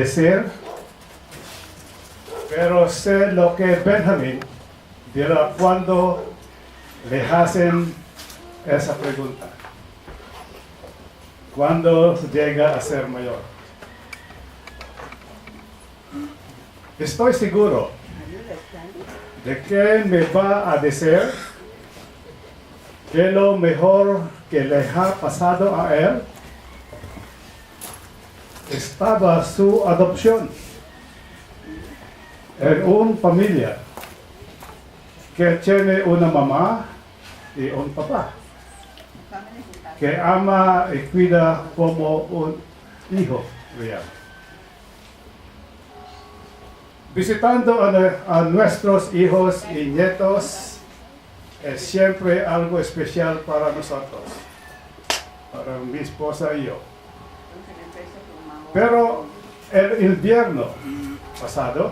decir, pero sé lo que Benjamín dirá cuando le hacen esa pregunta, cuando llega a ser mayor. Estoy seguro de que me va a decir que lo mejor que le ha pasado a él estaba su adopción en una familia que tiene una mamá y un papá que ama y cuida como un hijo real. Visitando a nuestros hijos y nietos es siempre algo especial para nosotros, para mi esposa y yo. Pero el invierno pasado,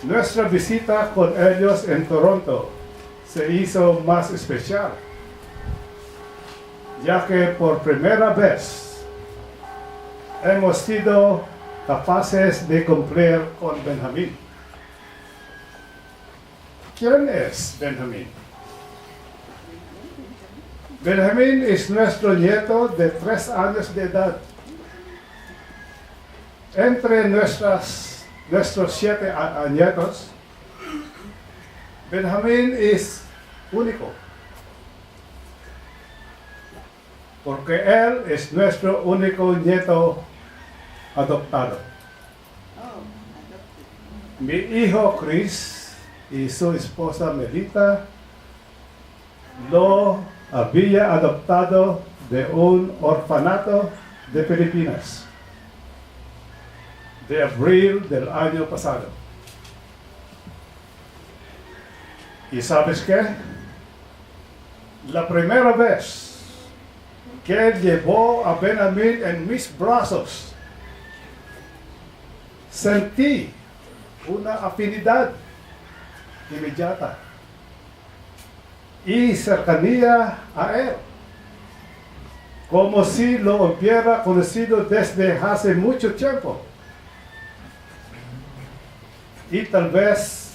nuestra visita con ellos en Toronto se hizo más especial, ya que por primera vez hemos sido capaces de cumplir con Benjamín. ¿Quién es Benjamín? Benjamín es nuestro nieto de 3 años de edad. Entre nuestros 7 nietos, Benjamín es único, porque él es nuestro único nieto adoptado. Mi hijo Chris y su esposa Melita lo había adoptado de un orfanato de Filipinas de abril del año pasado. ¿Y sabes qué? La primera vez que llevó a Benjamín en mis brazos, sentí una afinidad inmediata y cercanía a él, como si lo hubiera conocido desde hace mucho tiempo. Y tal vez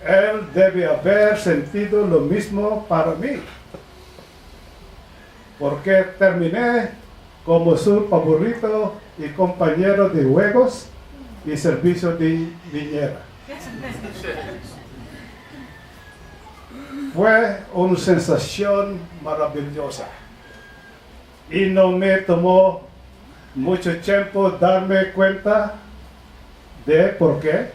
él debe haber sentido lo mismo para mí, porque terminé como su favorito y compañero de juegos y servicio de niñera. Fue una sensación maravillosa y no me tomó mucho tiempo darme cuenta de por qué.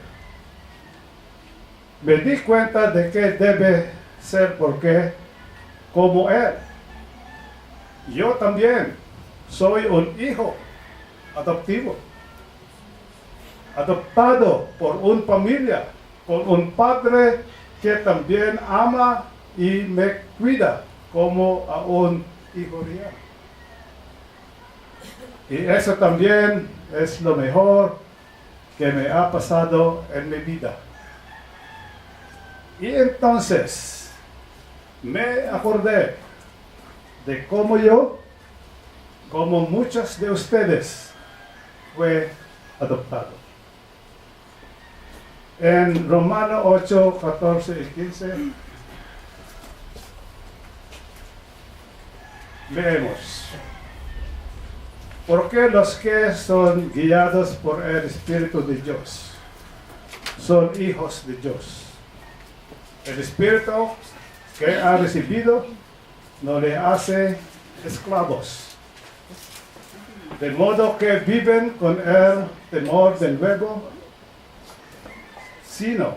Me di cuenta de que debe ser porque como él, yo también soy un hijo adoptivo, adoptado por una familia, con un padre que también ama y me cuida como a un hijo real. Y eso también es lo mejor que me ha pasado en mi vida. Y entonces me acordé de cómo yo, como muchos de ustedes, fue adoptado. En Romanos 8, 14 y 15, leemos: porque los que son guiados por el Espíritu de Dios son hijos de Dios. El Espíritu que ha recibido no le hace esclavos, de modo que viven con el temor del luego, sino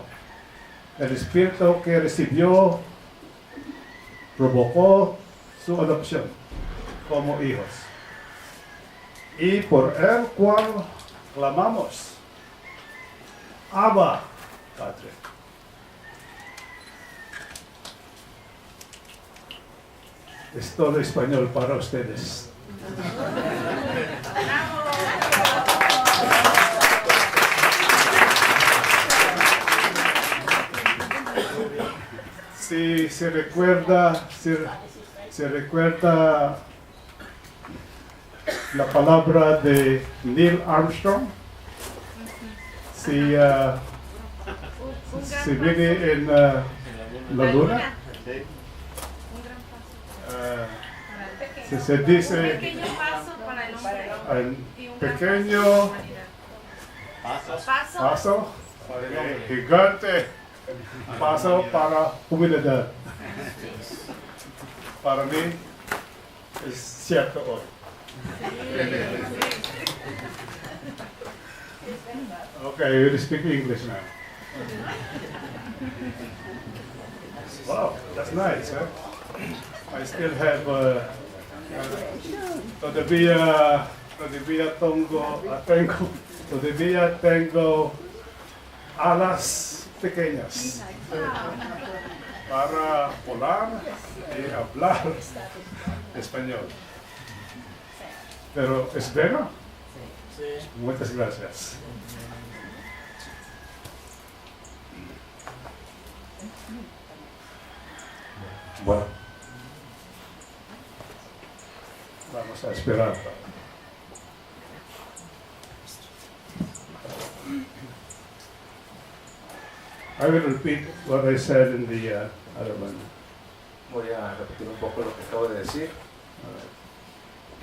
el Espíritu que recibió provocó su adopción como hijos, y por el cual clamamos: Abba, Padre. Es todo español para ustedes. Si se recuerda la palabra de Neil Armstrong. Si, si vive en la luna, si se dice Un pequeño paso para el hombre y un gran pequeño paso, gigante paso para humanidad. Para mí es cierto hoy. Okay, we'll speak English now. Wow, that's nice, huh? I still have todavía tengo alas pequeñas para volar y hablar español. Pero es bueno. Muchas gracias. Bueno, Vamos a esperar. I will repeat what I said in the other one. voy a repetir un poco lo que acabo de decir.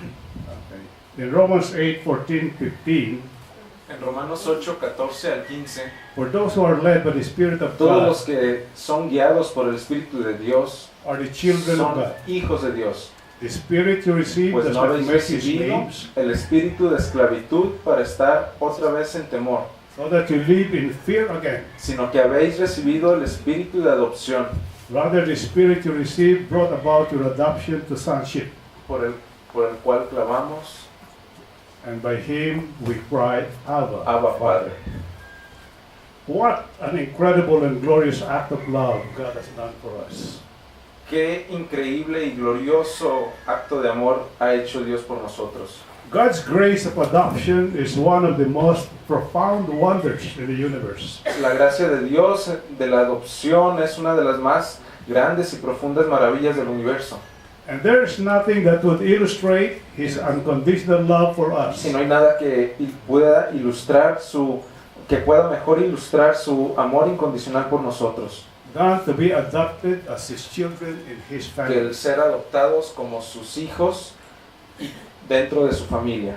Okay. In Romans 8, 14, 15, En Romanos 8, 14 al 15, for those who are led by the Spirit of todos God los que son guiados por el Espíritu de Dios are the children of son God. hijos de Dios. The Spirit you receive Pues does no not habéis make you recibido slaves, el espíritu de esclavitud para estar otra vez en temor, so that you live in fear again. sino que habéis recibido el espíritu de adopción, Rather, the Spirit you receive brought about your adoption to sonship, por el cual clamamos, and by Him we cry, Abba, Abba, Padre. What an incredible and glorious act of love God has done for us. Qué increíble y glorioso acto de amor ha hecho Dios por nosotros. God's grace of adoption is one of the most profound wonders in the universe. La gracia de Dios de la adopción es una de las más grandes y profundas maravillas del universo. And there's nothing that would illustrate His unconditional love for us. Y no hay nada que pueda mejor ilustrar su amor incondicional por nosotros Than to be adopted as His children in His que family. el ser adoptados como sus hijos y dentro de su familia.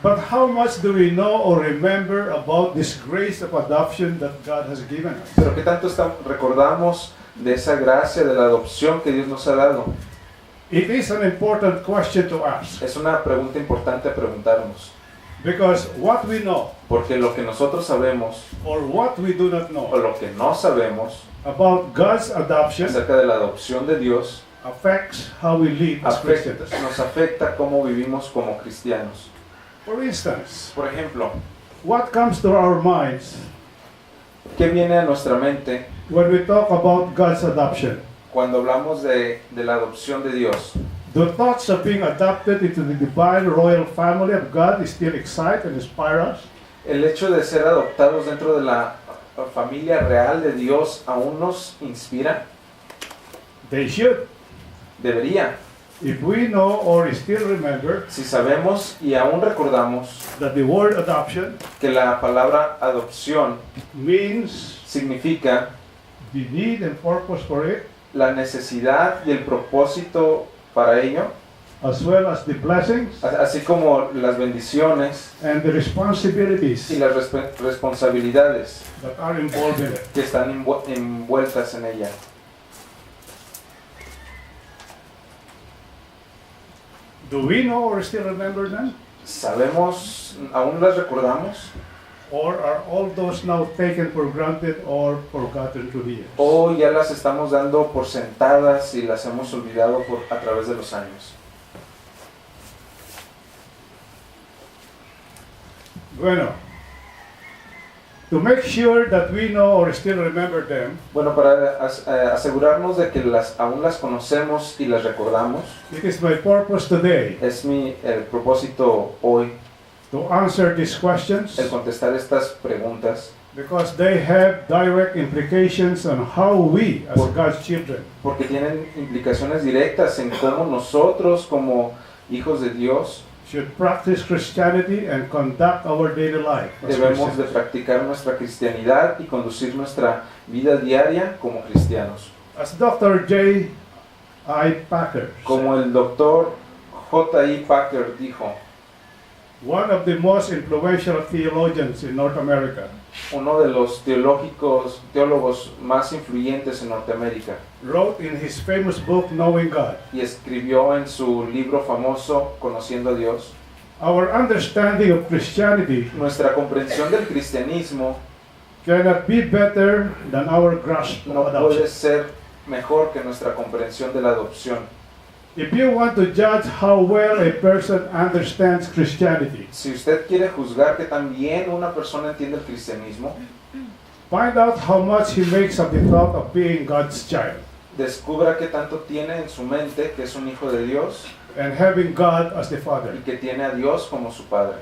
But how much do we know or remember about this grace of adoption that God has given us? Pero qué tanto recordamos de esa gracia de la adopción que Dios nos ha dado. It is an important question to ask, Es una pregunta importante a preguntarnos, because what we know porque lo que nosotros sabemos or what we do not o know lo que no sabemos about God's adoption acerca de la adopción de Dios affects how we live as Christians. nos afecta cómo vivimos como cristianos. For instance, Por ejemplo, what comes to our minds ¿qué viene a nuestra mente when we talk about God's adoption? cuando hablamos de la adopción de Dios? The thoughts of being adopted into the divine royal family of God still excite and inspire us. El hecho de ser adoptados dentro de la familia real de Dios aún nos inspira. They should. Debería. If we know or still remember Si sabemos y aún recordamos that the word adoption que la palabra adopción means significa the need and purpose for it, la necesidad y el propósito para ello, as well as the blessings así como las bendiciones and the responsibilities y las responsabilidades that are involved in it. que están envueltas en ella. Do we know or still remember them? ¿Sabemos, aún las recordamos? Or are all those now taken for granted or forgotten through the years? ¿O ya las estamos dando por sentadas y las hemos olvidado a través de los años? Bueno, to make sure that we know or still remember them, Bueno, para asegurarnos de que aún las conocemos y las recordamos, it is my purpose today es el propósito hoy to answer these questions el contestar estas preguntas, because they have direct implications on how we, as God's children, porque tienen implicaciones directas en cómo nosotros como hijos de Dios should practice Christianity and conduct our daily life as Debemos de Christians. practicar nuestra cristianidad y conducir nuestra vida diaria como cristianos. As Dr. J. I. Packer Como el doctor J.I. Packer dijo, one of the most influential theologians in North America, uno de los teólogos más influyentes en Norteamérica, wrote in his famous book, Knowing God, y escribió en su libro famoso Conociendo a Dios, our understanding of Christianity nuestra comprensión del cristianismo cannot be better than our grasp no of puede adoption. ser mejor que nuestra comprensión de la adopción. If you want to judge how well a person understands Christianity, Si usted quiere juzgar que también una persona entiende el cristianismo, find out how much he makes of the thought of being God's child descubra qué tanto tiene en su mente que es un hijo de Dios and having God as the Father. y que tiene a Dios como su Padre.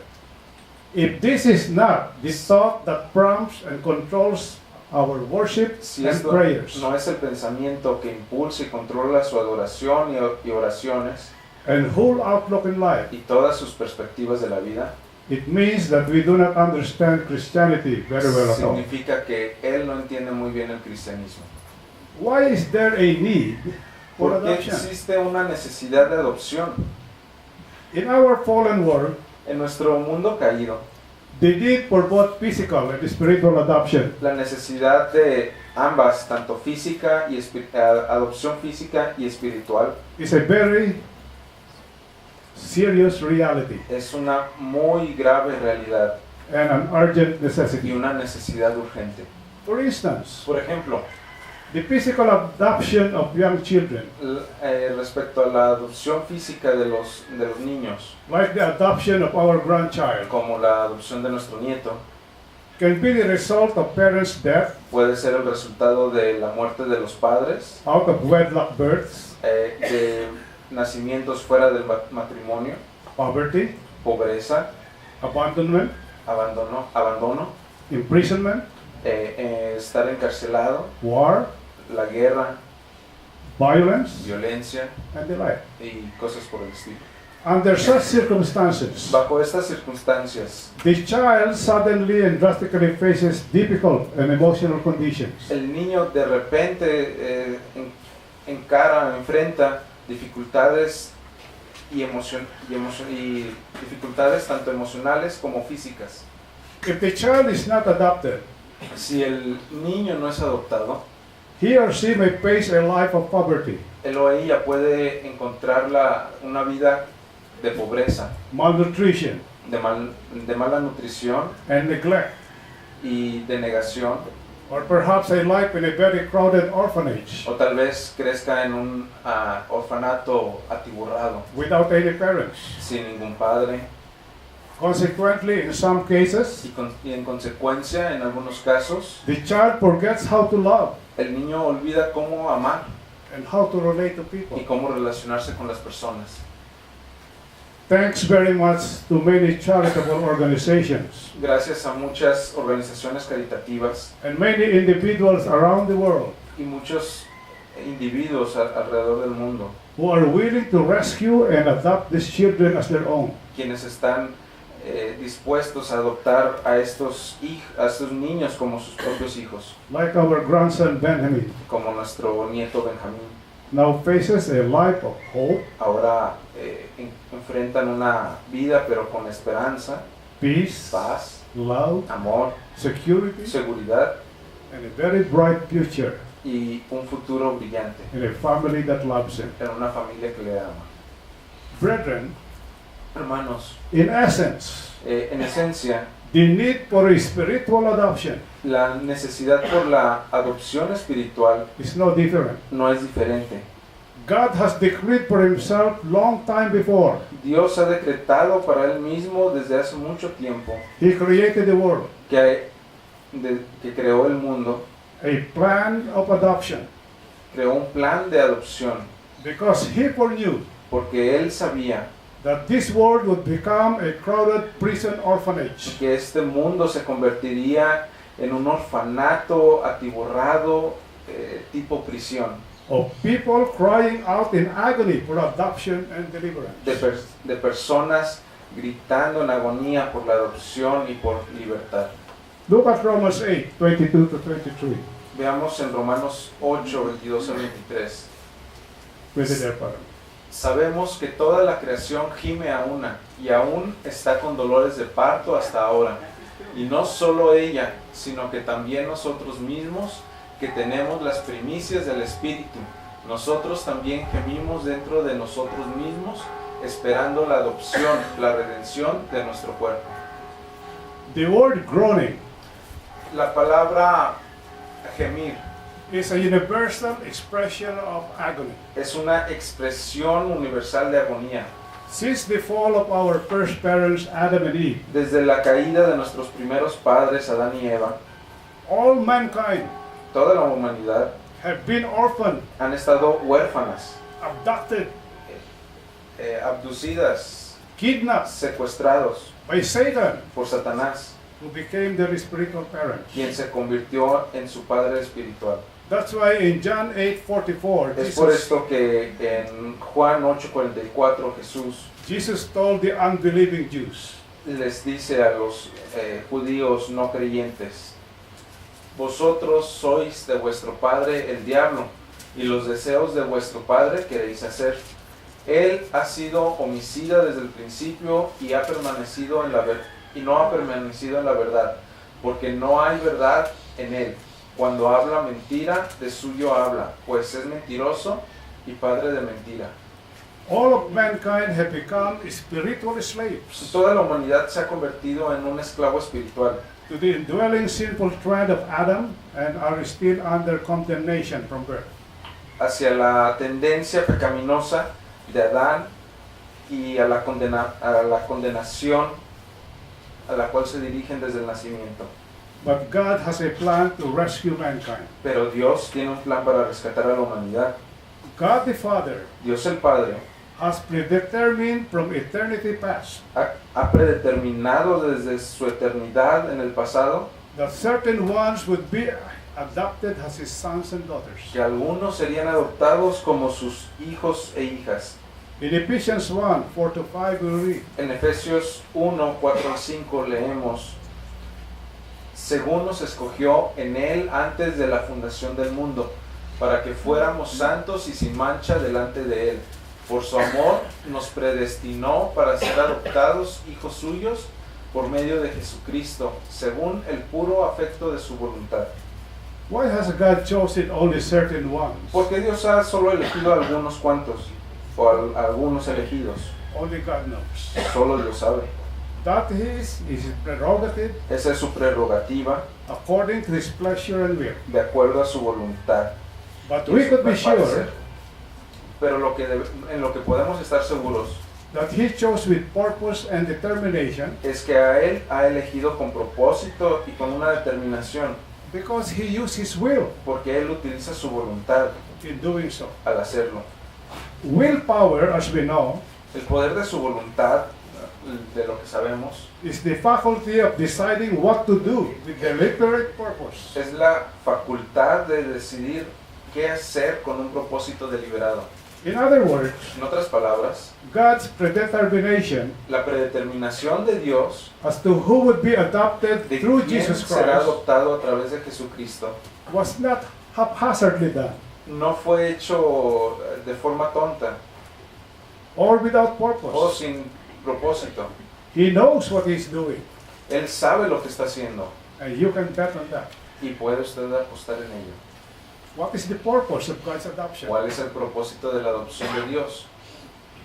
If this is not the thought that prompts and controls our worship Si and esto prayers no es el pensamiento que impulsa y controla su adoración y oraciones and whole outlook in life, y todas sus perspectivas de la vida, it means that we do not understand Christianity very well at all. significa que él no entiende muy bien el cristianismo. Why is there a need for ¿Por qué adoption? existe una necesidad de adopción? In our fallen world, En nuestro mundo caído, the need for both physical and spiritual adoption la necesidad de ambas, tanto física y adopción física y espiritual, is a very serious reality es una muy grave realidad and an urgent y necessity. una necesidad urgente. For instance, Por ejemplo, the physical adoption of young children, respecto a la adopción física de los niños, like the adoption of our grandchild, como la adopción de nuestro nieto, can be the result of parents' death, puede ser el resultado de la muerte de los padres, out of wedlock births, de nacimientos fuera del matrimonio, poverty, pobreza, abandonment, abandono, imprisonment, estar encarcelado, war, la guerra, violence, violencia and the like. y cosas por el estilo. Under such circumstances, Bajo estas circunstancias, the child suddenly and drastically faces difficult and emotional conditions. el niño de repente enfrenta dificultades y dificultades tanto emocionales como físicas. If the child is not adopted, Si el niño no es adoptado, he or she may face a life of poverty, él o ella puede encontrar una vida de pobreza, malnutrition, de mala nutrición and neglect, y de negación, or perhaps a life in a very crowded orphanage o tal vez crezca en un orfanato atiborrado, without any parents. sin ningún padre, Consequently, in some cases, y en consecuencia, en algunos casos, the child forgets how to love el niño olvida cómo amar and how to relate to y people. cómo relacionarse con las personas. Thanks very much to many charitable organizations Gracias a muchas organizaciones caritativas and many individuals around the world y muchos individuos alrededor del mundo, who are willing to rescue and adopt these children as their own. quienes están dispuestos a adoptar a estos niños como sus propios hijos, Like our grandson Benjamin, como nuestro nieto Benjamín. now faces a life of hope, Ahora enfrentan una vida pero con esperanza, peace, paz, love, amor, security, seguridad and a very bright future y un futuro brillante in a family that loves him. en una familia que le ama. Brethren, Hermanos, in essence, en esencia, the need for a spiritual adoption la necesidad por la adopción espiritual is no different. no es diferente. God has decreed for himself long time before. Dios ha decretado para Él mismo desde hace mucho tiempo He created the world, que creó el mundo, a plan of adoption, creó un plan de adopción, because he foreknew porque Él sabía that this world would become a crowded prison orphanage que este mundo se convertiría en un orfanato atiborrado tipo prisión, of people crying out in agony for adoption and deliverance. de personas gritando en agonía por la adopción y por libertad. Look at Romans 8, 22 to 23. Veamos en Romanos 8, 22 al 23. Pwede there para. Sabemos que toda la creación gime a una y aún está con dolores de parto hasta ahora. Y no solo ella, sino que también nosotros mismos, que tenemos las primicias del Espíritu. Nosotros también gemimos dentro de nosotros mismos, esperando la adopción, la redención de nuestro cuerpo. The word groaning La palabra gemir is a universal expression of agony. es una expresión universal de agonía. Since the fall of our first parents, Adam and Eve, Desde la caída de nuestros primeros padres, Adán y Eva, all mankind toda la humanidad have been orphaned, han estado huérfanas, abducted, abducidas, kidnapped secuestrados by Satan, por Satanás, who became their spiritual parent. quien se convirtió en su padre espiritual. That's why in John 8:44, Es por esto que en Juan 8:44 Jesus told the unbelieving Jews, les dice a los judíos no creyentes: vosotros sois de vuestro padre el diablo, y los deseos de vuestro padre queréis hacer. Él ha sido homicida desde el principio y no ha permanecido en la verdad, porque no hay verdad en él. Cuando habla mentira, de suyo habla, pues es mentiroso y padre de mentira. all of mankind have become spiritual slaves Toda la humanidad se ha convertido en un esclavo espiritual to the indwelling sinful trend of Adam and are still under condemnation from birth. hacia la tendencia pecaminosa de Adán y a la condenación a la cual se dirigen desde el nacimiento. But God has a plan to rescue mankind. Pero Dios tiene un plan para rescatar a la humanidad. God the Father Dios el Padre has predetermined from eternity past ha predeterminado desde su eternidad en el pasado that certain ones would be adopted as his sons and daughters. que algunos serían adoptados como sus hijos e hijas. In Ephesians 1, 4 to 5 we read, En Efesios 1, 4 al 5 leemos: según nos escogió en él antes de la fundación del mundo, para que fuéramos santos y sin mancha delante de él. Por su amor nos predestinó para ser adoptados hijos suyos por medio de Jesucristo, según el puro afecto de su voluntad. why has God chosen only certain ones? Porque Dios ha solo elegido a algunos cuantos, o a algunos elegidos. Only God knows. Solo Dios sabe. That is his prerogative Esa es su prerrogativa, according to his pleasure and will. de acuerdo a su voluntad. But we could be sure Parecer. Pero en lo que podemos estar seguros that he chose with purpose and determination es que a él ha elegido con propósito y con una determinación, because he used his will porque él utiliza su voluntad in doing so. al hacerlo. Willpower, as we know, El poder de su voluntad, de lo que sabemos, is the faculty of deciding what to do with deliberate purpose. es la facultad de decidir qué hacer con un propósito deliberado. In other words, En otras palabras, God's predetermination la predeterminación de Dios as to who would be adopted de through quién Jesus será Christ adoptado a través de Jesucristo was not haphazardly done no fue hecho de forma tonta or without o purpose. sin propósito. He knows what he's doing, Él sabe lo que está haciendo and you can bet on that. y puede usted apostar en ello. What is the purpose of God's adoption? ¿Cuál es el propósito de la adopción de Dios?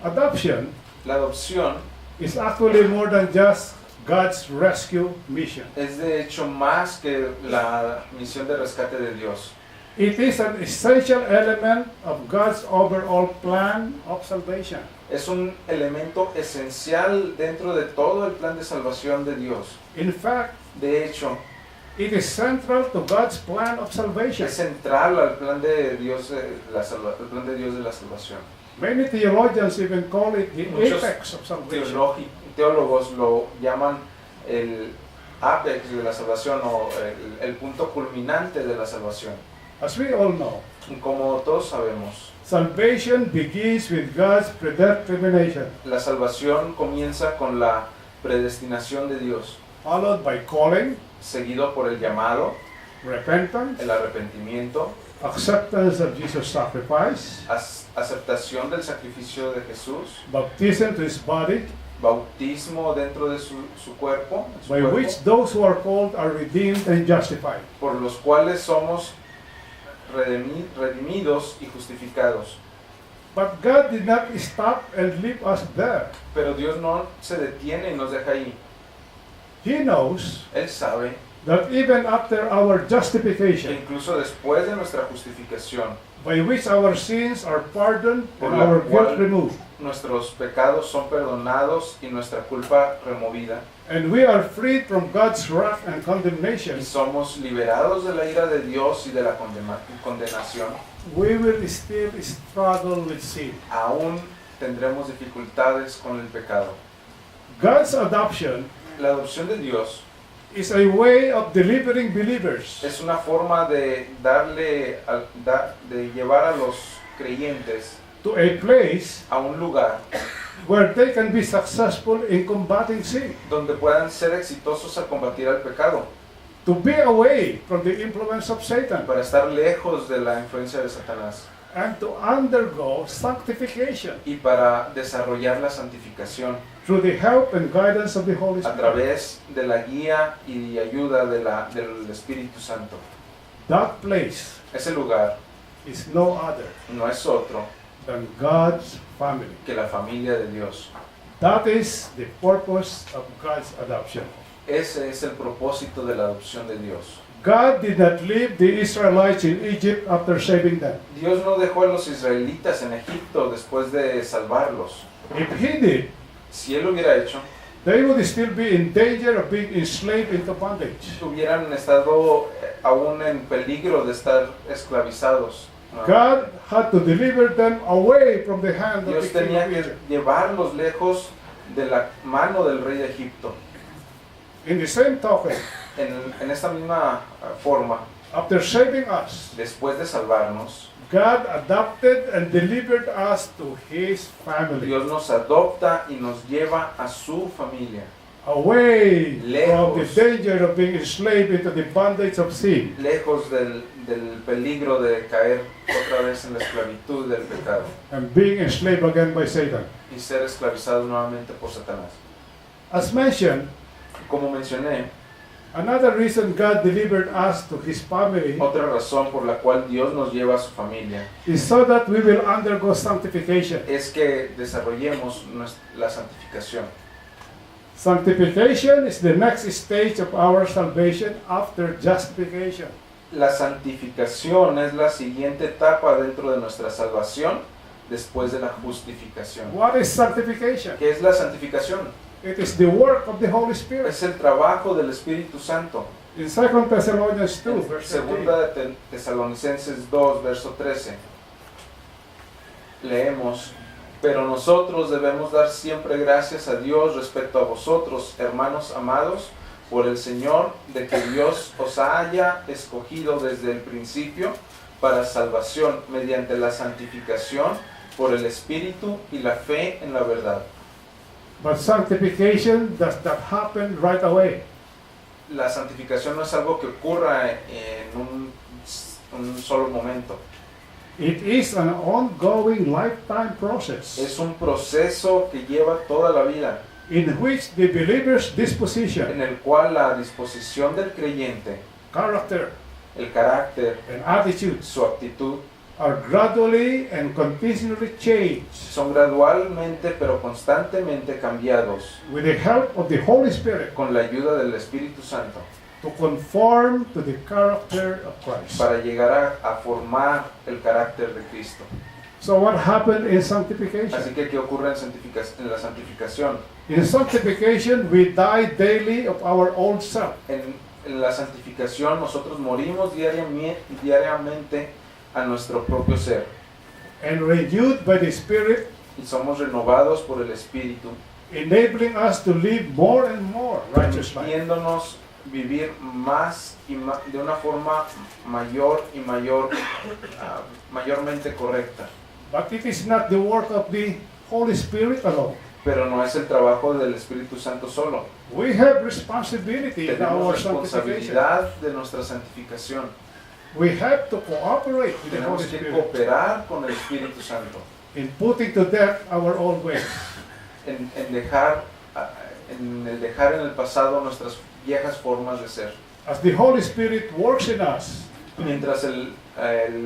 Adoption La adopción is actually more than just God's rescue mission. es de hecho más que la misión de rescate de Dios. It is an essential element of God's overall plan of salvation. Es un elemento esencial dentro de todo el plan de salvación de Dios. In fact, De hecho, it is central to God's plan of salvation. es central al plan de Dios de el plan de Dios de la salvación. Many theologians even call it the Muchos apex of salvation. Teólogos lo llaman el apex de la salvación o el punto culminante de la salvación. As we all know, Y como todos sabemos, Salvation begins with God's predetermination, La salvación comienza con la predestinación de Dios, followed by calling, seguido por el llamado, repentance, el arrepentimiento, acceptance of Jesus' sacrifice, aceptación del sacrificio de Jesús, baptism to his body, bautismo dentro de su cuerpo, by which those who are called are redeemed and justified. por los cuales somos redimidos y justificados. But God did not stop and leave us there. Pero Dios no se detiene y nos deja ahí. He knows Él sabe that even after our que justification, incluso después de nuestra justificación, by which our sins are pardoned por and la our cual guilt removed, nuestros pecados son perdonados y nuestra culpa removida, and we are freed from God's wrath and y condemnation, somos liberados de la ira de Dios y de la condenación, we will still struggle with sin. aún tendremos dificultades con el pecado. God's adoption La adopción de Dios is a way of delivering believers es una forma de de llevar a los creyentes to a place a un lugar where they can be successful in combating sin, donde puedan ser exitosos al combatir al pecado, to be away from the influence of Satan, para estar lejos de la influencia de Satanás and to undergo sanctification y para desarrollar la santificación through the help and guidance of the Holy a Spirit. través de la guía y ayuda del Espíritu Santo. That place Ese lugar is no other no es otro than God's family. que la familia de Dios. That is the purpose of God's adoption. Ese es el propósito de la adopción de Dios. God did not leave the Israelites in Egypt after saving them. Dios no dejó a los israelitas en Egipto después de salvarlos. If He did, Si Él lo hubiera hecho, they would still be in danger of being enslaved into bondage. hubieran estado aún en peligro de estar esclavizados. ¿no? God had to deliver them away from the hand of the Dios king tenía of que Egypt. llevarlos lejos de la mano del rey de Egipto. In the same token, En esta misma forma, after saving us, después de salvarnos, God adopted and delivered us to His family, Dios nos adopta y nos lleva a su familia, away from the Lejos. danger of being enslaved into the bondage of sin. lejos del peligro de caer otra vez en la esclavitud del pecado And being enslaved again by Satan. y ser esclavizados nuevamente por Satanás. As mentioned, Como mencioné, another reason God delivered us to His family otra razón por la cual Dios nos lleva a su familia is so that we will undergo sanctification. es que desarrollemos la santificación. Sanctification is the next stage of our salvation after justification. La santificación es la siguiente etapa dentro de nuestra salvación después de la justificación. What is sanctification? ¿Qué es la santificación? It is the work of the Holy Spirit. Es el trabajo del Espíritu Santo. In 2 Thessalonians 2, En verse 13, segunda de Tesalonicenses 2, verso 13, leemos: pero nosotros debemos dar siempre gracias a Dios respecto a vosotros, hermanos amados, por el Señor, de que Dios os haya escogido desde el principio para salvación mediante la santificación por el Espíritu y la fe en la verdad. but sanctification does not happen right away. La santificación no es algo que ocurra en un solo momento. It is an ongoing lifetime process Es un proceso que lleva toda la vida, in which the believer's disposition, en el cual la disposición del creyente, character, el carácter, and attitudes su actitud, are gradually and continually changed son gradualmente pero constantemente cambiados with the help of the Holy Spirit con la ayuda del Espíritu Santo to conform to the character of Christ. para llegar a formar el carácter de Cristo. So what happened in Así sanctification? que, ¿qué ocurre en la santificación? In sanctification, we die daily of our old self. En la santificación nosotros morimos diariamente a nuestro propio ser And renewed by the Spirit, y somos renovados por el Espíritu, enabling us to live more and more righteous life. permitiéndonos vivir más y de una forma mayor y mayormente correcta. But it is not the work of the Holy Spirit alone. Pero no es el trabajo del Espíritu Santo solo. We have responsibility in Tenemos our sanctification. responsabilidad de nuestra santificación. We have to cooperate with the Holy Tenemos que Spirit cooperar con el Espíritu Santo in putting to death our old ways. en dejar en el pasado nuestras viejas formas de ser. As the Holy Spirit works in us, Mientras el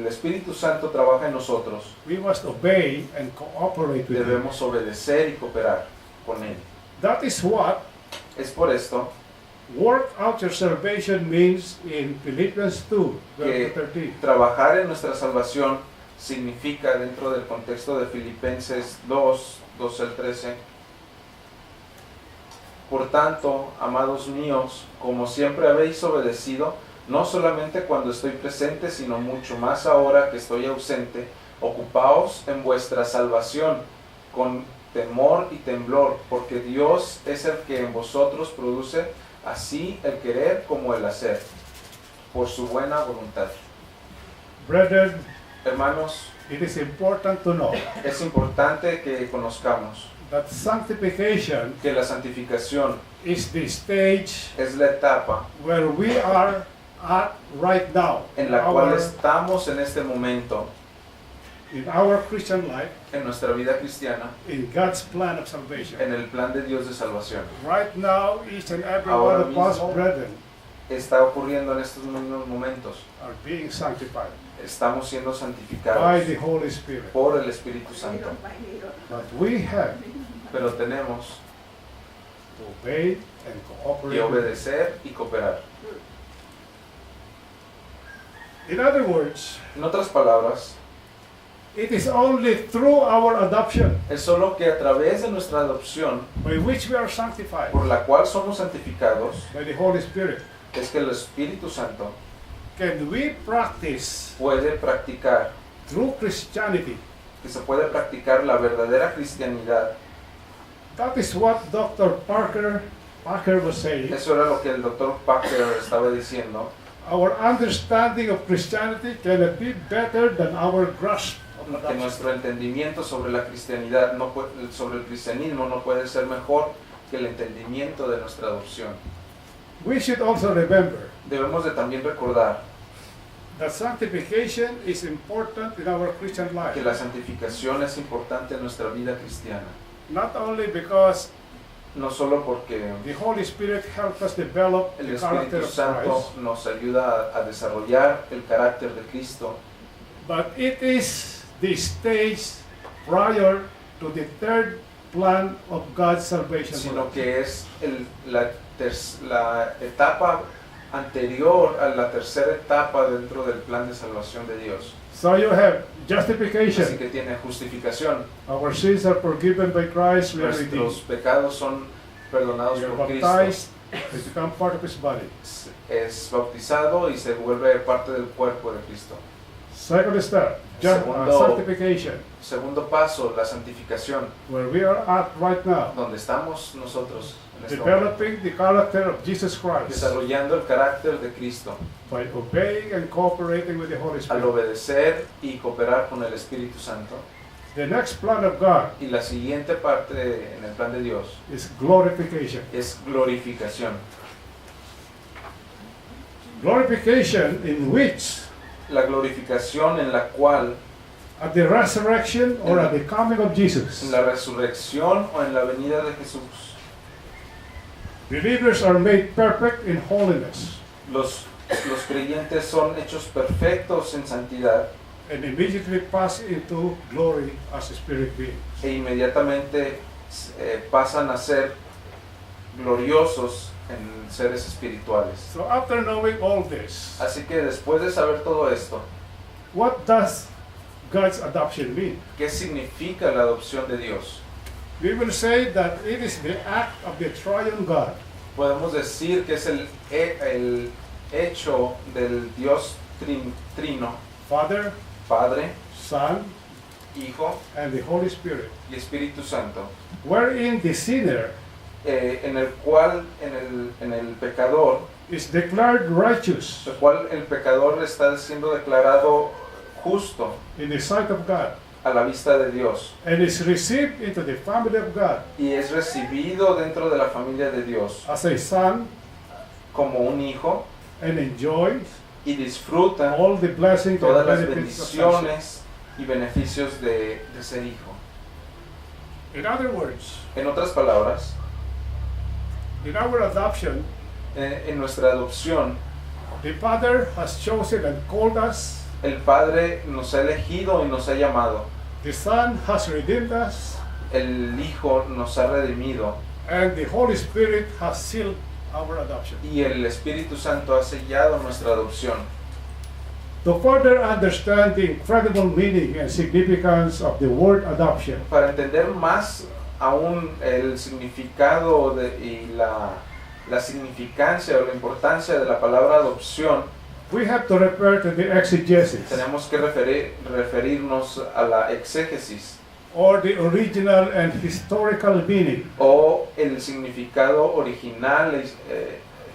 Espíritu Santo trabaja en nosotros, we must obey and cooperate with Him. debemos obedecer y cooperar con Él. That is what Es por esto work out your salvation means in Philippians 2, que verse 13. trabajar en nuestra salvación significa, dentro del contexto de Filipenses 2, 12 al 13, por tanto, amados míos, como siempre habéis obedecido, no solamente cuando estoy presente, sino mucho más ahora que estoy ausente, ocupaos en vuestra salvación con temor y temblor, porque Dios es el que en vosotros produce así el querer como el hacer, por su buena voluntad. Brethren, Hermanos, it is important to know es importante que conozcamos that sanctification que la santificación is the stage es la etapa where we are at right now en la cual estamos en este momento in our Christian life, en nuestra vida cristiana, in God's plan of salvation. en el plan de Dios de salvación. Right now, each and every Ahora one of us, mismo. brethren, Está ocurriendo en estos mismos momentos. are being sanctified Estamos siendo by santificados the Holy Spirit. por el Espíritu Santo. But we have Pero tenemos to obey and que cooperate with Him. obedecer y cooperar. In other words, En otras palabras, it is only through our adoption es solo que a través de nuestra adopción, by which we are sanctified por la cual somos santificados, by the Holy Spirit es que el Espíritu Santo can we practice puede practicar, through Christianity. que se puede practicar la verdadera cristianidad. That is what Dr. Parker was saying. Eso era lo que el Dr. Packer estaba diciendo. Our understanding of Christianity cannot be better than our grasp of Que adoption. nuestro entendimiento sobre la cristianidad, sobre el cristianismo, no puede ser mejor que el entendimiento de nuestra adopción. We should also remember Debemos de también recordar that sanctification is important in our Christian life. que la santificación es importante en nuestra vida cristiana. Not only because No solo porque the Holy Spirit helps us develop el the character Espíritu of Santo Christ, nos ayuda a desarrollar el carácter de Cristo, but it is the stage prior to the third plan of God's salvation. for sino us. que es la etapa anterior a la tercera etapa dentro del plan de salvación de Dios. So you have Así justification. que tiene justificación. Our sins are forgiven by Christ. We are redeemed. Nuestros pecados son perdonados We are por Cristo. baptized. We become part of His body. Es bautizado y se vuelve parte del cuerpo de Cristo. Second step, Segundo- sanctification, Segundo paso, la santificación, where we are at right now, donde estamos nosotros en este momento, developing the character of Jesus Christ desarrollando el carácter de Cristo by obeying and cooperating with the Holy al Spirit. obedecer y cooperar con el Espíritu Santo. The next plan of God Y la siguiente parte en el plan de Dios is glorification. es glorificación. Glorification in which, La glorificación en la cual, at the resurrection or at the coming of Jesus, en la resurrección o en la venida de Jesús, believers are made perfect in holiness los creyentes son hechos perfectos en santidad and immediately pass into glory as spirit beings. e inmediatamente pasan a ser gloriosos en seres espirituales. So after knowing all this, Así que después de saber todo esto, what does God's adoption mean? ¿qué significa la adopción de Dios? We will say that it is the act of the triune God, Podemos decir que es el hecho del Dios trino, Father, Padre, Son, Hijo and the Holy Spirit, y Espíritu Santo, wherein the sinner en el cual en el pecador, is declared righteous el cual el pecador está siendo declarado justo in the sight of God a la vista de Dios and is received into the family of God y es recibido dentro de la familia de Dios as a son como un hijo and enjoys y disfruta all the blessings and todas las benefits of sonship. bendiciones y beneficios de ser hijo. In other words, En otras palabras, in our adoption, en nuestra adopción, the Father has chosen and called us. el Padre nos ha elegido y nos ha llamado. The Son has redeemed us, El Hijo nos ha redimido and the Holy Spirit has sealed our adoption. y el Espíritu Santo ha sellado nuestra adopción. To further understand the incredible meaning and significance of the word adoption, Para entender más aún el significado y la significancia o la importancia de la palabra adopción, we have to refer to the exegesis, tenemos que referirnos a la exégesis or the original and historical meaning o el significado original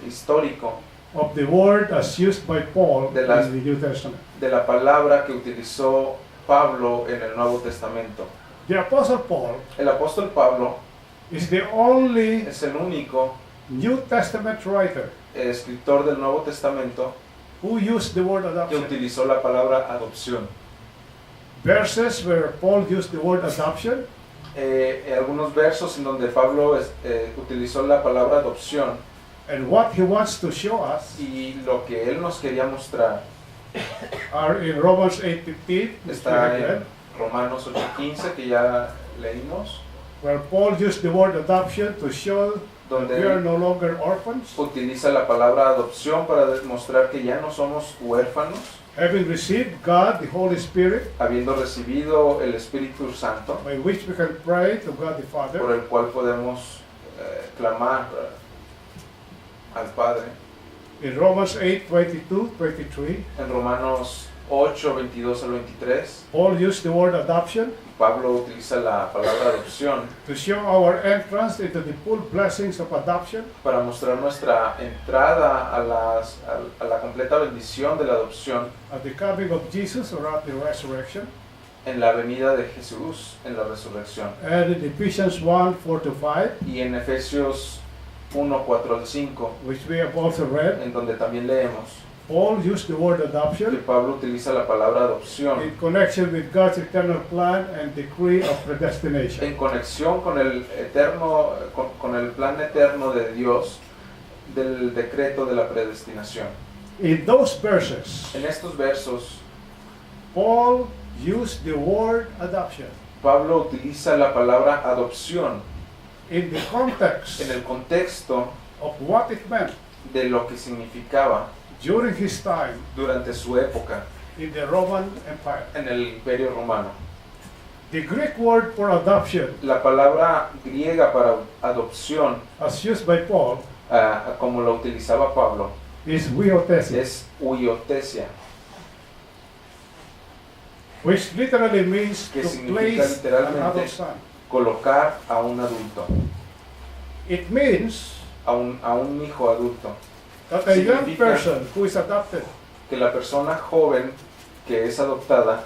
histórico of the word as used by Paul De las- in the New Testament. de la palabra que utilizó Pablo en el Nuevo Testamento. The Apostle Paul El apóstol Pablo is the only es el único New Testament writer escritor del Nuevo Testamento who used the word que adoption. utilizó la palabra adopción. Verses where Paul used the word adoption Algunos versos en donde Pablo utilizó la palabra adopción and what he wants to show us y lo que él nos quería mostrar are in Romans 8:15, which we está have read, en Romanos 8:15 que ya leímos, where Paul used the word adoption to show that donde we are él no longer orphans, utiliza la palabra adopción para demostrar que ya no somos huérfanos, having received God, the Holy Spirit, habiendo recibido el Espíritu Santo, by which we can pray to God the por Father. el cual podemos clamar al Padre. In Romans 8:22-23, En Romanos 8, 22 al 23, Paul used the word adoption Pablo utiliza la palabra adopción to show our entrance into the full blessings of adoption para mostrar nuestra entrada a la completa bendición de la adopción at the coming of Jesus or at the resurrection. en la venida de Jesús en la resurrección. And in Ephesians 1:4-5, Y en Efesios 1, 4 al 5, which we have also read, en donde también leemos Paul used the word que adoption Pablo utiliza la palabra adopción in connection with God's eternal plan and decree of predestination. en conexión con el con el plan eterno de Dios del decreto de la predestinación. In those verses, En estos versos, Paul used the word adoption Pablo utiliza la palabra adopción in the context en el contexto of what it meant de lo que significaba during his time durante su época in the Roman Empire. en el Imperio Romano. The Greek word for adoption, La palabra griega para adopción, as used by Paul, como la utilizaba Pablo, is huiothesia, es huiothesia, which literally means que to significa place an literalmente adult son. colocar a un adulto, It means a un hijo adulto, that a young Significa- person who is adopted que la persona joven que es adoptada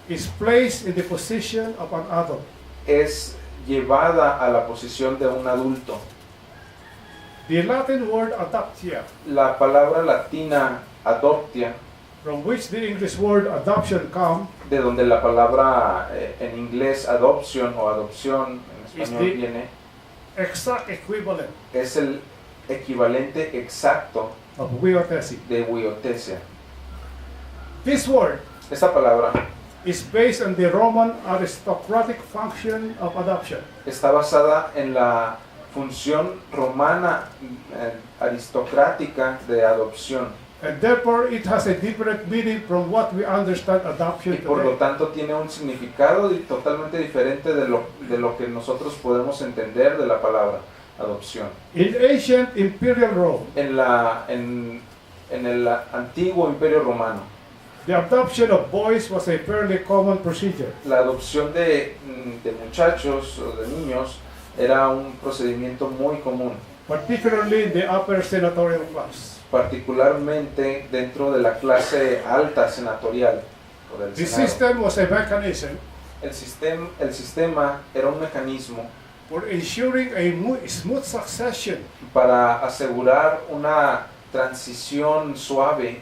is placed in the position of an adult. es llevada a la posición de un adulto. The Latin word adoptia, La palabra latina adoptia, from which the English word adoption comes, de donde la palabra en inglés adoption o adopción en español the- viene, exact equivalent es el equivalente exacto of huiothesia. de huiothesia. This word Esta palabra is based on the Roman aristocratic function of adoption. está basada en la función romana aristocrática de adopción And therefore it has a different meaning from what we understand y adoption por lo today. tanto tiene un significado totalmente diferente de lo que nosotros podemos entender de la palabra adopción. In ancient imperial Rome, En el antiguo Imperio Romano, the adoption of boys was a fairly common procedure. la adopción de muchachos o de niños era un procedimiento muy común, Particularly in the upper senatorial class. particularmente dentro de la clase alta senatorial o del The Senado. system was a mechanism El sistema era un mecanismo for ensuring a smooth succession para asegurar una transición suave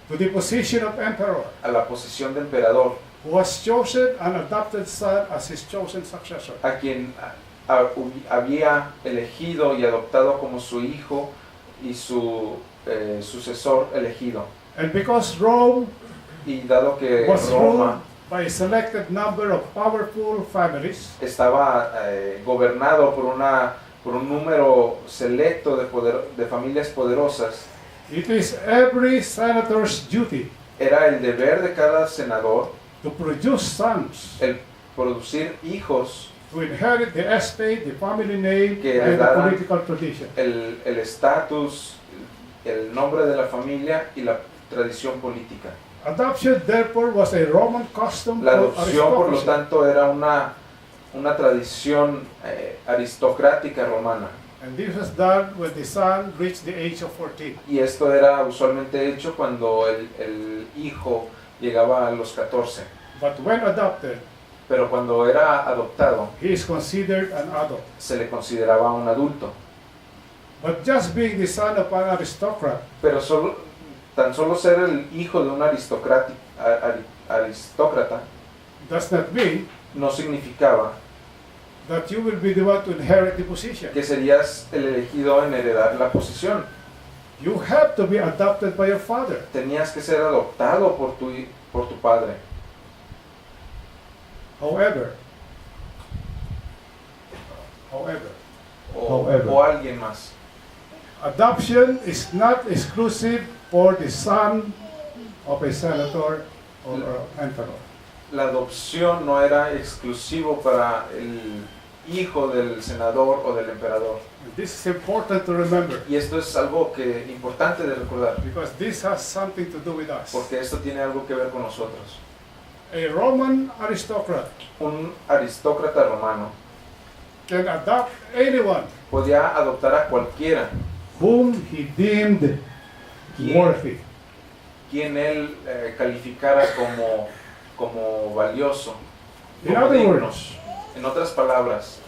to the position of emperor, a la posición de emperador, who was chosen an adopted son as his chosen successor. a quien había elegido y adoptado como su hijo y su sucesor elegido. And because Rome Y dado que was ruled Roma by a selected number of powerful families, estaba gobernado por un número selecto de familias poderosas, it is every senator's duty era el deber de cada senador to produce sons, el producir hijos, to inherit the estate, the family name, que and the heredaran political tradition. el estatus, el nombre de la familia y la tradición política. Adoption, therefore, was a Roman custom La for adopción, por lo aristocracy. tanto, era una tradición aristocrática romana. And this was done when the son reached the age of 14. Y esto era usualmente hecho cuando el hijo llegaba a los 14. But when adopted, Pero cuando era adoptado, he is considered an adult. se le consideraba un adulto. But just being the son of an aristocrat Pero tan solo ser el hijo de un aristócrata does not mean no significaba that you will be the one to inherit the position. que serías el elegido en heredar la posición. You have to be adopted by your father. Tenías que ser adoptado por tu padre. However, However. O alguien más. adoption is not exclusive for the son of a senator or emperor. La adopción no era exclusivo para el hijo del senador o del emperador. This is important to remember Y esto es algo importante de recordar, because this has something to do with us. porque esto tiene algo que ver con nosotros. A Roman aristocrat Un aristócrata romano can adopt anyone podía adoptar a cualquiera whom he deemed worthy. quien él calificara como valioso, In como other digno. words, En otras palabras,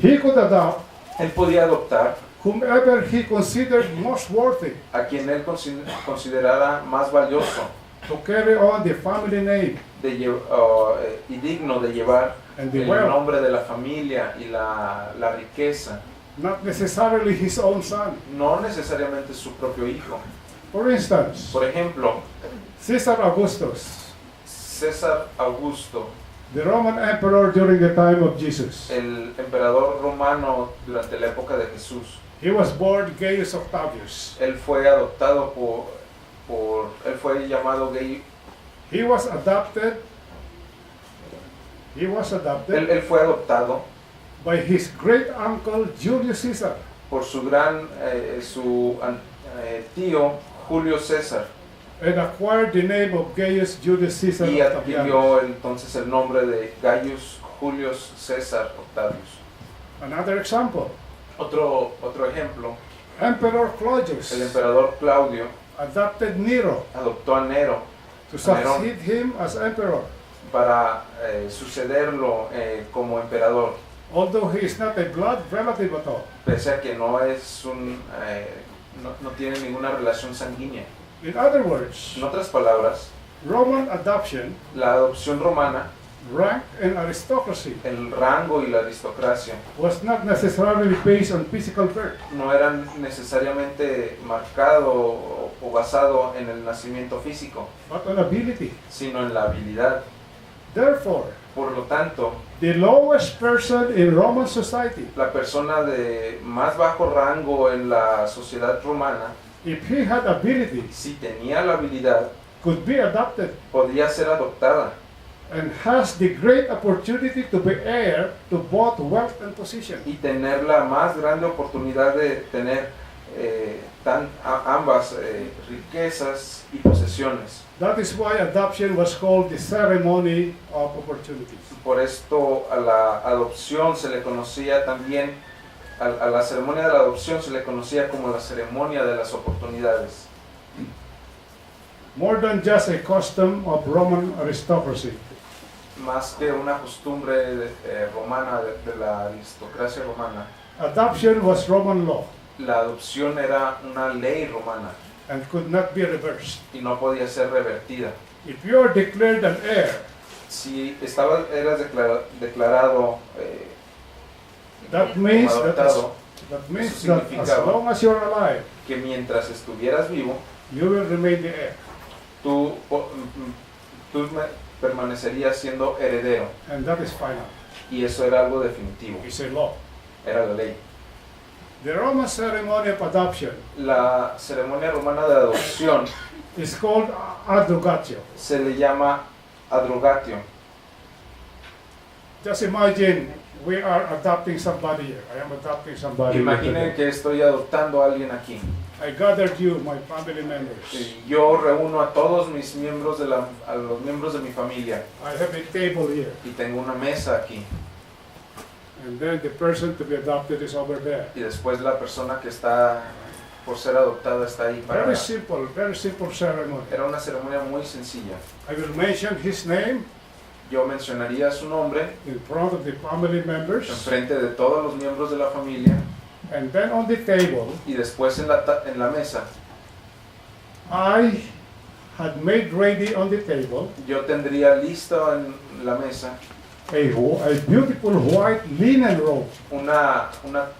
he could adopt él podía adoptar whomever he considered most worthy a quien él considerara más valioso to carry on the family name y digno de llevar and the el wealth, nombre de la familia y la riqueza, not necessarily his own son. no necesariamente su propio hijo. For instance, Por ejemplo, Caesar Augustus, César Augusto, the Roman emperor during the time of Jesus, el emperador romano durante la época de Jesús, he was born Gaius Octavius. él fue adoptado él fue llamado gay, He was adopted. él fue adoptado by his great uncle Julius Caesar, por su tío Julio César, and acquired the name of Gaius Julius Caesar y Octavianus. adquirió entonces el nombre de Gaius Julius César Octavius. Another example, Otro ejemplo, Emperor Claudius el emperador Claudio adopted Nero adoptó a Nero to succeed him as emperor, para sucederlo como emperador, although he is not a blood relative at all. pese a que no es no tiene ninguna relación sanguínea. In other words, En otras palabras, Roman adoption la adopción romana, rank and aristocracy el rango y la aristocracia was not necessarily based on physical birth, no eran necesariamente marcado o basado en el nacimiento físico, but on ability. sino en la habilidad. Therefore, Por lo tanto, the lowest person in Roman society, la persona de más bajo rango en la sociedad romana, if he had ability, si tenía la habilidad, could be adopted podía ser adoptada and has the great opportunity to be heir to both wealth and position. y tener la más grande oportunidad de tener ambas riquezas y posesiones. That is why adoption was called the ceremony of opportunities. Por esto a la adopción se le conocía también, a la ceremonia de la adopción se le conocía como la ceremonia de las oportunidades. More than just a custom of Roman aristocracy, más que una costumbre romana de la aristocracia romana. Adoption was Roman law La adopción era una ley romana and could not be reversed. y no podía ser revertida. If you are declared an heir, Si eras declarado that means como that adoptado, as significaba long as you're alive, que mientras estuvieras vivo, you will remain the heir. tú permanecerías siendo heredero. And that is final. Y eso era algo definitivo, It's a law. era la ley. The Roman ceremony of adoption La ceremonia romana de adopción is called adrogatio. se le llama adrogatio. Just imagine we are adopting somebody here. I am adopting somebody. Imaginen que estoy adoptando a alguien aquí. I gathered you, my family members. Y yo reúno a todos mis miembros a los miembros de mi familia I have a table here. y tengo una mesa aquí. And then the person to be adopted is over there. Y después la persona que está por ser adoptada está ahí para... Very simple ceremony. Era una ceremonia muy sencilla. I will mention his name Yo mencionaría su nombre in front of the family members. enfrente de todos los miembros de la familia And then on the table, y después en la mesa I had made ready on the table yo tendría listo en la mesa a beautiful white linen robe, una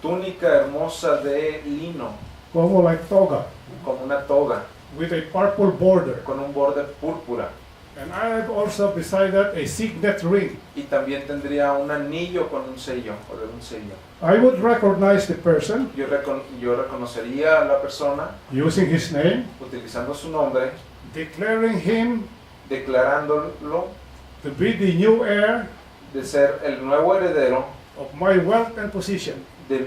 túnica hermosa de lino, como like toga, como una toga, with a purple border. con un borde púrpura. And I have also beside that a signet ring. Y también tendría un anillo con un sello, o de un sello. I would recognize the person Yo reconocería a la persona using his name, utilizando su nombre, declaring him declarándolo to be the new heir de ser el nuevo heredero of my wealth and position. de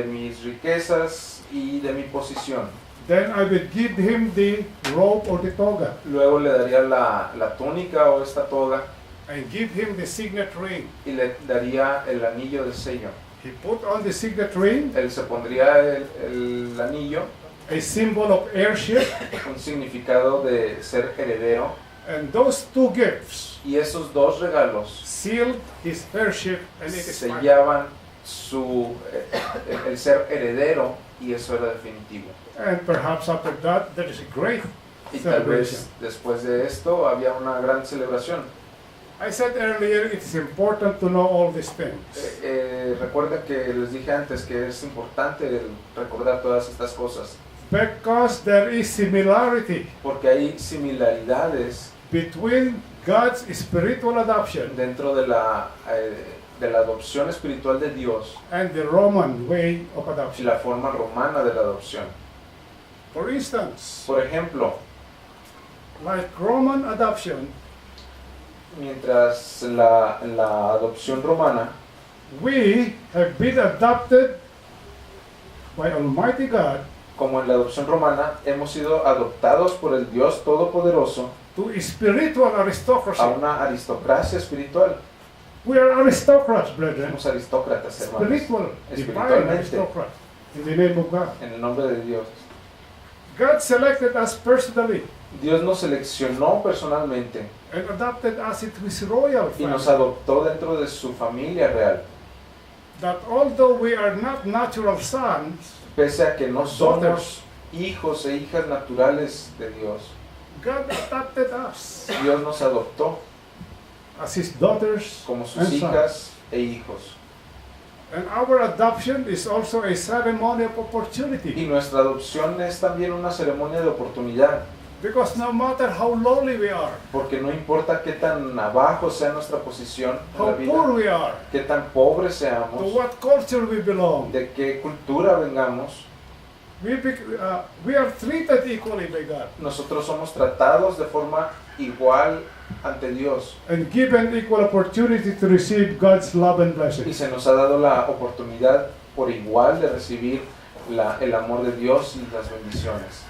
mis riquezas y de mi posición. Then I would give him the robe or the toga Luego le daría la túnica o esta toga and give him the signet ring. y le daría el anillo de sello. He put on the signet ring, Él se pondría el anillo, a symbol of heirship, un significado de ser heredero, and those two gifts y esos dos regalos sealed his heirship and it is final. sellaban el ser heredero, y eso era definitivo. And perhaps after that there is a great Y tal celebration. vez después de esto había una gran celebración. I said earlier it is important to know all these things. Recuerden que les dije antes que es importante recordar todas estas cosas, Because there is similarity porque hay similaridades between God's spiritual adoption dentro de la adopción espiritual de Dios and the Roman way of y adoption. la forma romana de la adopción. For instance, Por ejemplo, like Roman adoption, mientras la adopción romana, we have been adopted by Almighty God como en la adopción romana, hemos sido adoptados por el Dios Todopoderoso to spiritual a aristocracy. una aristocracia espiritual. We are aristocrats, brethren. Somos aristócratas, hermanos, Spiritual, divine espiritualmente, aristocrats. In the name of God. en el nombre de Dios. God selected us personally Dios nos seleccionó personalmente and adopted us into His royal y nos family. adoptó dentro de su familia real. That although we are not natural sons, Pese a que no somos hijos e hijas naturales de Dios, God adopted us Dios nos adoptó as His daughters como sus and sons. hijas e hijos. And our adoption is also a ceremony of Y opportunity. nuestra adopción es también una ceremonia de oportunidad, Because no matter how lowly we are, porque no importa qué tan abajo sea nuestra posición en la how poor vida, we are, qué tan pobres to seamos, what culture we belong, de qué cultura vengamos, we are treated equally by God nosotros somos tratados de forma igual ante Dios and given equal opportunity to receive God's love and y blessing. se nos ha dado la oportunidad por igual de recibir el amor de Dios y las bendiciones.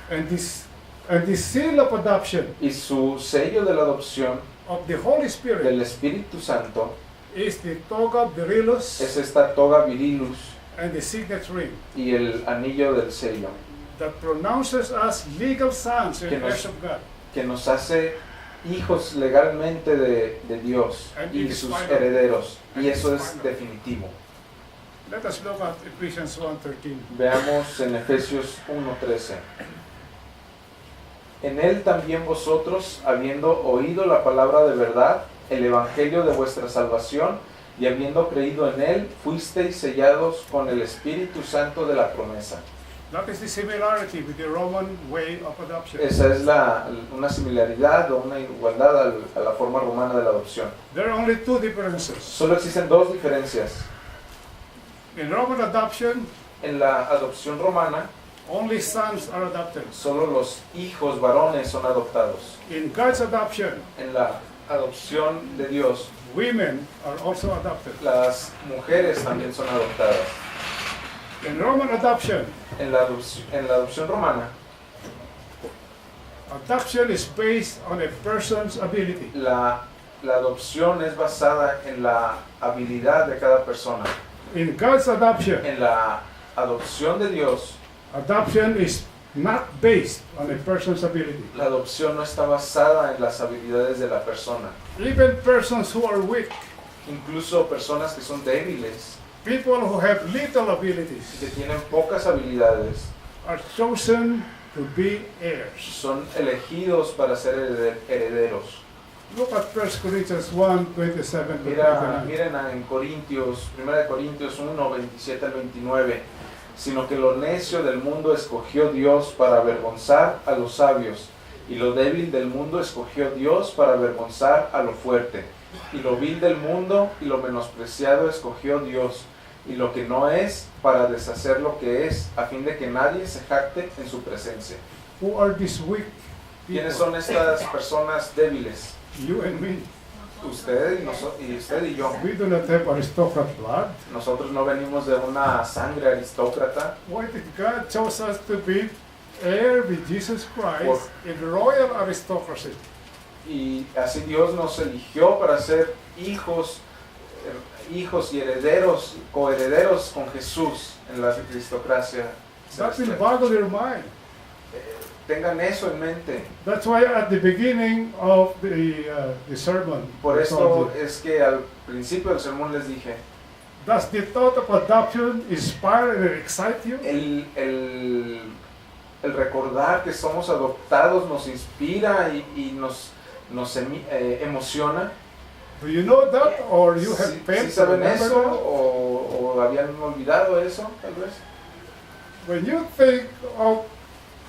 And this seal of adoption Y su sello de la adopción of the Holy Spirit del Espíritu Santo is the toga virilus es esta toga virilus and the signet ring y el anillo del sello, that pronounces us legal sons and Que nos- heirs of God. que nos hace hijos legalmente de Dios y sus herederos. Y eso es definitivo. Let us look at Ephesians 1:13. Veamos en Efesios 1:13. En él también vosotros, habiendo oído la palabra de verdad, el evangelio de vuestra salvación, y habiendo creído en él, fuisteis sellados con el Espíritu Santo de la promesa. That is the similarity with the Roman way of adoption. Esa es una similaridad o una igualdad a la forma romana de la adopción. There are only two differences. Solo existen dos diferencias. In Roman adoption, En la adopción romana, only sons are adopted. solo los hijos varones son adoptados. In God's adoption, En la adopción de Dios, women are also adopted. las mujeres también son adoptadas. In Roman adoption, En la adopción romana, adoption is based on a person's ability. la adopción es basada en la habilidad de cada persona. In God's adoption, En la adopción de Dios, adoption is not based on a person's ability. la adopción no está basada en las habilidades de la persona. Even persons who are weak, Incluso personas que son débiles, people who have little que abilities, tienen pocas habilidades, are chosen to be heirs. son elegidos para ser herederos. Look at 1 Corinthians 1, 27 to 29. Miren en Corintios, 1 Corintios 1, 27 al 29. Sino que lo necio del mundo escogió Dios para avergonzar a los sabios, y lo débil del mundo escogió Dios para avergonzar a lo fuerte, y lo vil del mundo y lo menospreciado escogió Dios, y lo que no es para deshacer lo que es, a fin de que nadie se jacte en su presencia. Who are these weak ¿Quiénes people? son estas personas débiles? You and me. Usted y yo. We do not have aristocrat blood. Nosotros no venimos de una sangre aristócrata. Why did God chose us to be heir with Jesus Christ in royal aristocracy? Y así Dios nos eligió para ser hijos y herederos, coherederos con Jesús en la aristocracia. That will boggle your mind. Tengan eso en mente. That's why at the beginning of the sermon, Por I told esto you, es que al principio del sermón les dije, does the thought of adoption inspire and excite you? el recordar que somos adoptados nos inspira y nos emociona. Do you know that, or you have ¿Sí failed to saben remember eso that? o habían olvidado eso tal vez? When you think of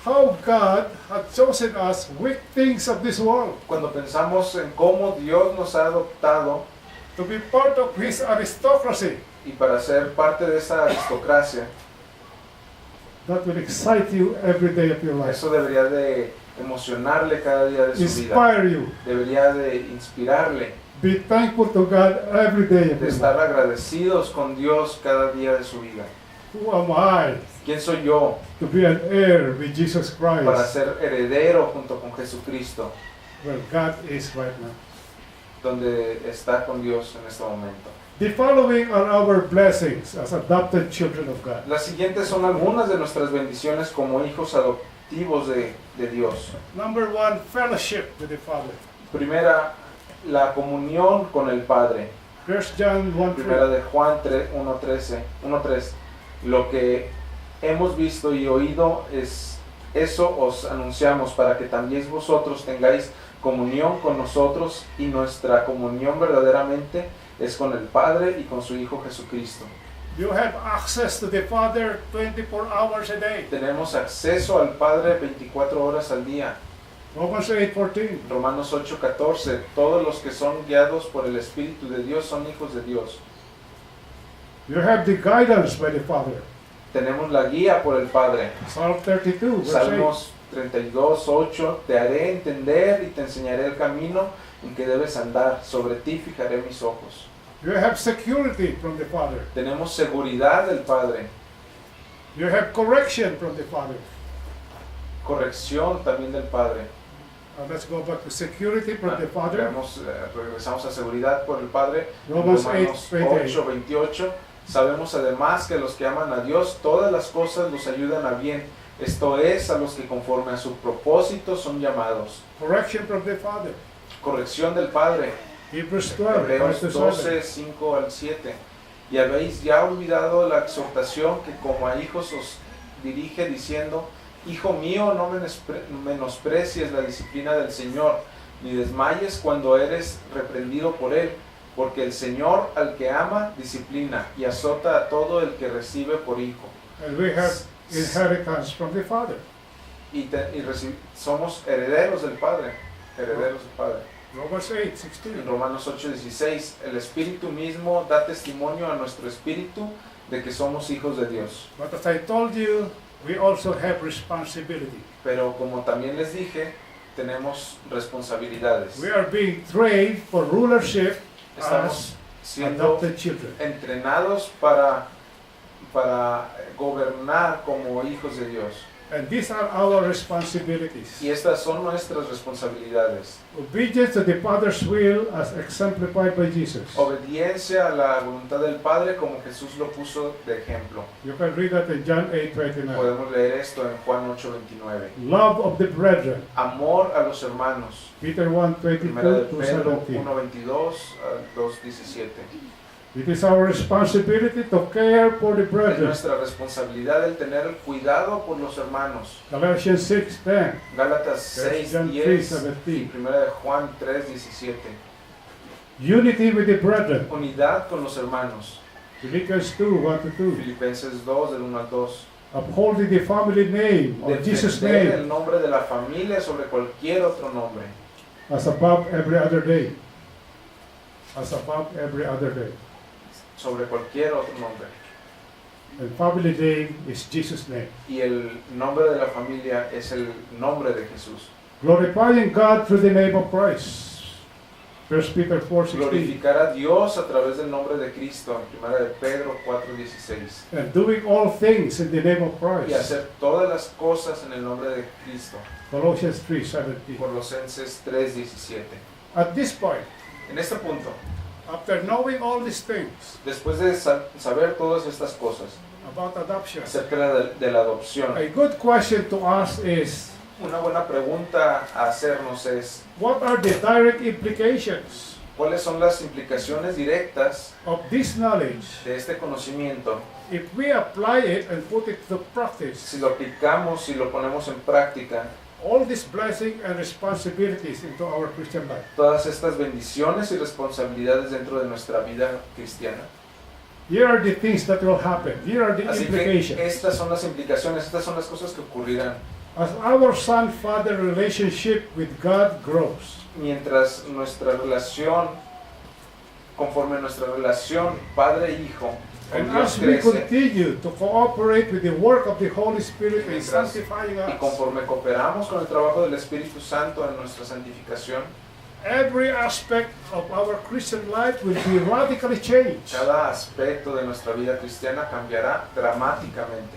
how God had chosen us weak things of this world Cuando pensamos en cómo Dios nos ha adoptado to be part of His aristocracy, y para ser parte de esa aristocracia, that will excite you every day of your life, eso debería de emocionarle cada día de su vida, inspire you. debería de inspirarle, Be thankful to God every day of de your estar life. agradecidos con Dios cada día de su vida. Who am I ¿Quién soy yo to be an heir with Jesus para Christ, ser heredero junto con Jesucristo, where God is right now? donde está con Dios en este momento? The following are our blessings as adopted children of God. Las siguientes son algunas de nuestras bendiciones como hijos adoptivos de Dios. Number one, fellowship with the Father. Primera, la comunión con el Padre. 1 John 1:3. Primera de Juan 1:3. Lo que hemos visto y oído eso os anunciamos, para que también vosotros tengáis comunión con nosotros, y nuestra comunión verdaderamente es con el Padre y con su Hijo Jesucristo. You have access to the Father 24 hours a day. Tenemos acceso al Padre 24 horas al día. Romans 8:14. Romanos 8:14. Todos los que son guiados por el Espíritu de Dios son hijos de Dios. You have the guidance by the Father. Tenemos la guía por el Padre. Psalm 32, verse 8. Salmos 32:8. Te haré entender y te enseñaré el camino en que debes andar. Sobre ti fijaré mis ojos. You have security from the Father. Tenemos seguridad del Padre. You have correction from the Father. Corrección también del Padre. Let's go back to security from the Father. Regresamos a seguridad por el Padre. Romans Romanos 8:28. 8:28. Sabemos además que los que aman a Dios, todas las cosas los ayudan a bien. Esto es, a los que conforme a su propósito son llamados. Correction from the Father. corrección del Padre. Hebrews 12, 5 Hebreos to 12, 7. 5 al 7. Y habéis ya olvidado la exhortación que como a hijos os dirige diciendo: Hijo mío, no menosprecies la disciplina del Señor, ni desmayes cuando eres reprendido por Él, porque el Señor al que ama disciplina y azota a todo el que recibe por hijo. And we have inheritance from the Father. Somos herederos del Padre, herederos del Padre. Romans 8, 16. En Romanos 8:16, el Espíritu mismo da testimonio a nuestro espíritu de que somos hijos de Dios. But as I told you, we also have responsibility. Pero como también les dije, tenemos responsabilidades. We are being trained for rulership Estamos as siendo adopted children. entrenados para gobernar como hijos de Dios. And these are our responsibilities. Y estas son nuestras responsabilidades. Obedience to the Father's will as exemplified by Jesus. Obediencia a la voluntad del Padre como Jesús lo puso de ejemplo. You can read that in John 8:29. Podemos leer esto en Juan 8:29. Love of the brethren. Amor a los hermanos. Peter 1:22 Primera de to Pedro 17. 1:22 a 2:17. It is our responsibility to care for the Es brethren. nuestra responsabilidad el tener cuidado por los hermanos. Galatians 6:10. Gálatas John 6:10 3:17. y Primera de Juan 3:17. Unity with the brethren. Unidad con los hermanos. Philippians 2:1 to 2. Filipenses 2 del 1 al 2. Upholding the family name of Jesus' Defender name el nombre de la familia sobre cualquier otro nombre. as above every other day. As above every other day. Sobre cualquier otro nombre. The family name is Jesus' name. Y el nombre de la familia es el nombre de Jesús. Glorifying God through the name of Christ. 1 Peter 4:16. Glorificar a Dios a través del nombre de Cristo. En Primera de Pedro 4:16. And doing all things in the name of Y Christ. hacer todas las cosas en el nombre de Cristo. Colossians 3:17. Colosenses 3:17. At this point, En este punto, after knowing all these things después de saber todas estas cosas about adoption, acerca de la adopción, a good question to ask is, una buena pregunta a hacernos es: what are the direct implications ¿cuáles son las implicaciones directas of this knowledge de este conocimiento if we apply it and put it to practice? si lo aplicamos, si lo ponemos en práctica? All these blessings and responsibilities into our Christian life. Todas estas bendiciones y responsabilidades dentro de nuestra vida cristiana. Here are the things that will happen. Here are the Así que implications. estas son las implicaciones, estas son las cosas que ocurrirán. As our son-father relationship with God grows, Mientras nuestra relación, conforme nuestra relación padre-hijo con and Dios as we crece, continue to cooperate with the work of the Holy Spirit in Mientras- sanctifying y us, conforme cooperamos con el trabajo del Espíritu Santo en nuestra santificación, every aspect of our Christian life will be radically changed. cada aspecto de nuestra vida cristiana cambiará dramáticamente.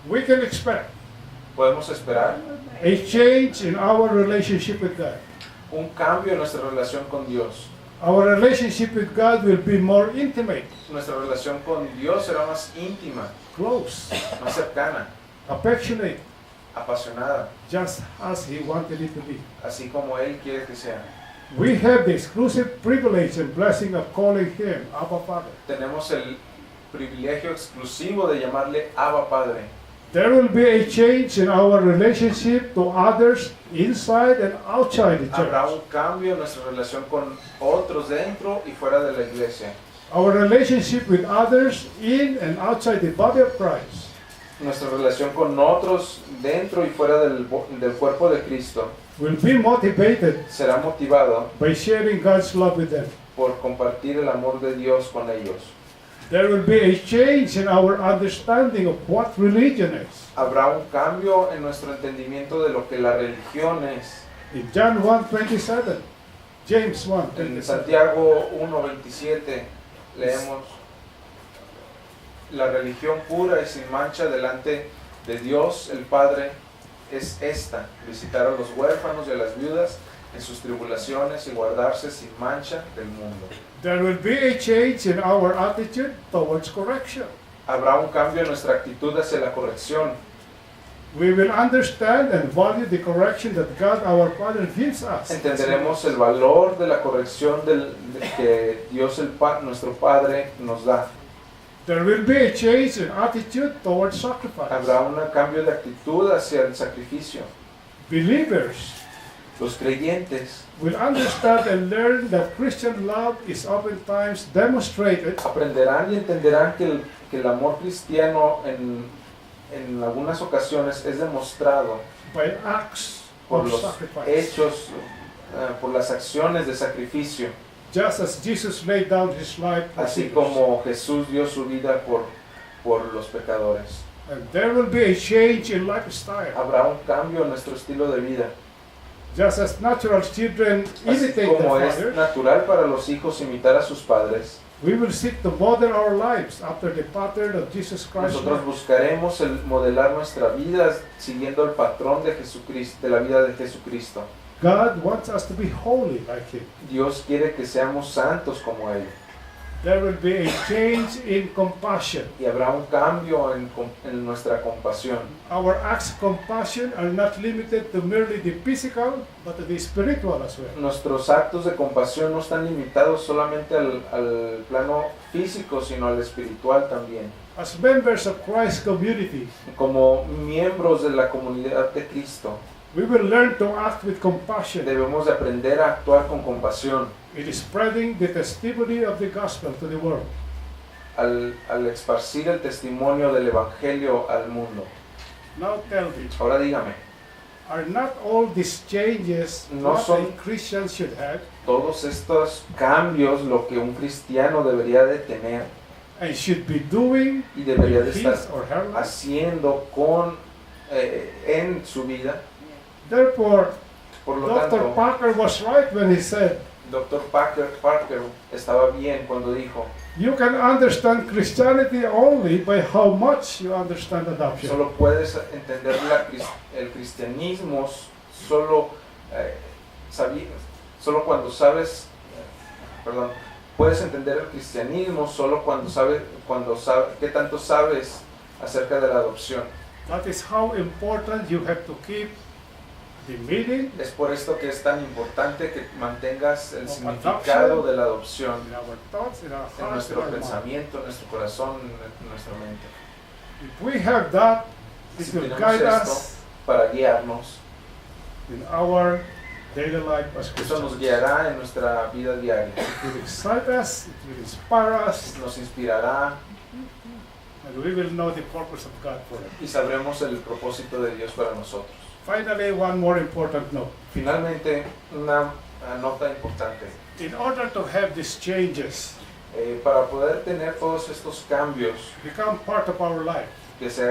We can expect Podemos esperar a change in our relationship with God. un cambio en nuestra relación con Dios. Our relationship with God will be more intimate, Nuestra relación con Dios será más íntima, close, más cercana, affectionate, apasionada, just as He wanted it to be. así como Él quiere que sea. We have the exclusive privilege and blessing of calling Him Abba Father. Tenemos el privilegio exclusivo de llamarle Abba Padre. There will be a change in our relationship to others inside and outside the Habrá church. un cambio en nuestra relación con otros dentro y fuera de la iglesia. Our relationship with others in and outside the body of Christ Nuestra relación con otros dentro y fuera del cuerpo de Cristo will be motivated será motivado by sharing God's love with them. por compartir el amor de Dios con ellos. There will be a change in our understanding of what religion is. Habrá un cambio en nuestro entendimiento de lo que la religión es. In John 1:27, James En 1:27, Santiago 1:27 leemos: la religión pura y sin mancha delante de Dios el Padre es esta: visitar a los huérfanos y a las viudas en sus tribulaciones y guardarse sin mancha del mundo. there will be a change in our attitude towards correction. Habrá un cambio en nuestra actitud hacia la corrección. We will understand and value the correction that God our Father gives us. Entenderemos el valor de la corrección que Dios nuestro Padre nos da. There will be a change in attitude towards sacrifice. Habrá un cambio de actitud hacia el sacrificio. Believers Los creyentes will understand and learn that Christian love is oftentimes demonstrated aprenderán y entenderán que el amor cristiano en algunas ocasiones es demostrado by acts por of los sacrifice. hechos, por las acciones de sacrificio, Just as Jesus laid down his life for así sinners. como Jesús dio su vida por los pecadores. And there will be a change in lifestyle. Habrá un cambio en nuestro estilo de vida. Just as natural children Así imitate como their es fathers, natural para los hijos imitar a sus padres, we will seek to model our lives after the pattern of Jesus Christ. nosotros buscaremos el modelar nuestra vida siguiendo el patrón de Jesucristo, de la vida de Jesucristo. God wants us to be holy like him. Dios quiere que seamos santos como Él. There will be a change in compassion. Y habrá un cambio en nuestra compasión. Our acts of compassion are not limited to merely the physical, but to the spiritual as well. Nuestros actos de compasión no están limitados solamente al plano físico, sino al espiritual también. As members of Christ's community, Como miembros de la comunidad de Cristo, we will learn to act with compassion debemos de aprender a actuar con compasión in spreading the testimony of the gospel to the world. al esparcir el testimonio del Evangelio al mundo. Now tell me, Ahora dígame, are not all these changes No what son- a Christian should have todos estos cambios lo que un cristiano debería de tener and should be doing y debería de in estar his or her life? haciendo en su vida. Therefore, Por lo Dr. tanto, Parker was right when he said, Dr. Parker estaba bien cuando dijo, you can understand Christianity only by how much you understand adoption. solo puedes entender el cristianismo solo cuando sabes, puedes entender el cristianismo solo cuando sabes qué tanto sabes acerca de la adopción. That is how important you have to keep the meaning Es por esto que es tan importante que mantengas el Of significado adoption. de la adopción in our thoughts, in our en hearts, in nuestro our mind. pensamiento, en nuestro corazón, en nuestra mente. If we have that, it Si will tenemos guide esto us para guiarnos, in our daily life as eso nos Christians. guiará en nuestra vida diaria, It will excite us, it will inspire us, nos inspirará and we will know the purpose of God for it. y sabremos el propósito de Dios para nosotros. Finally, one more important note. Finalmente, una nota importante. In order to have these changes Para poder tener todos estos cambios become part of our life que se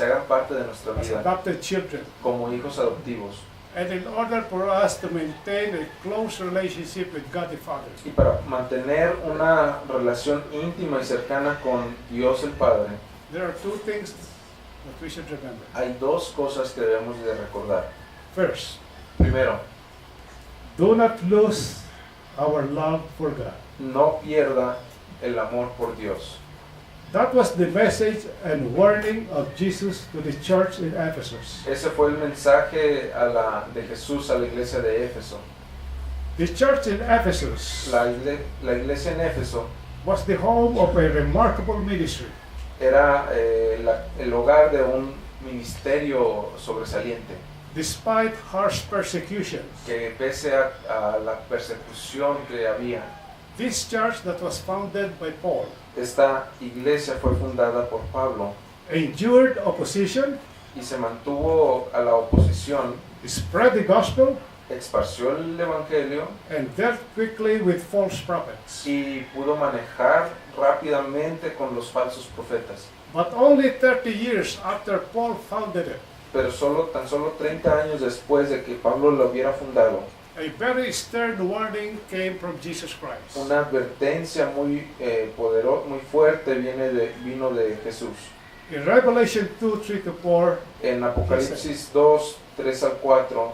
hagan parte de nuestra as vida adopted children, como hijos adoptivos, and in order for us to maintain a close relationship with God the Father, y para mantener una relación íntima y cercana con Dios el Padre, there are two things that we should remember. hay dos cosas que debemos de recordar. First, Primero, do not lose our love for God. no pierda el amor por Dios. That was the message and warning of Jesus to the church in Ephesus. Ese fue el mensaje de Jesús a la iglesia de Éfeso. The church in Ephesus La iglesia en Éfeso was the home of a remarkable ministry. era el hogar de un ministerio sobresaliente, Despite harsh persecutions, que pese a la persecución que había, this church that was founded by Paul esta iglesia fue fundada por Pablo endured opposition, y se mantuvo a la oposición, spread the gospel, esparció el evangelio and dealt quickly with false prophets. y pudo manejar rápidamente con los falsos profetas. But only 30 years after Paul founded it, Pero tan solo 30 años después de que Pablo lo hubiera fundado, a very stern warning came from Jesus Christ. una advertencia muy poderosa, muy fuerte vino de Jesús. In Revelation 2, 3-4, En Apocalipsis 2, 3 al 4,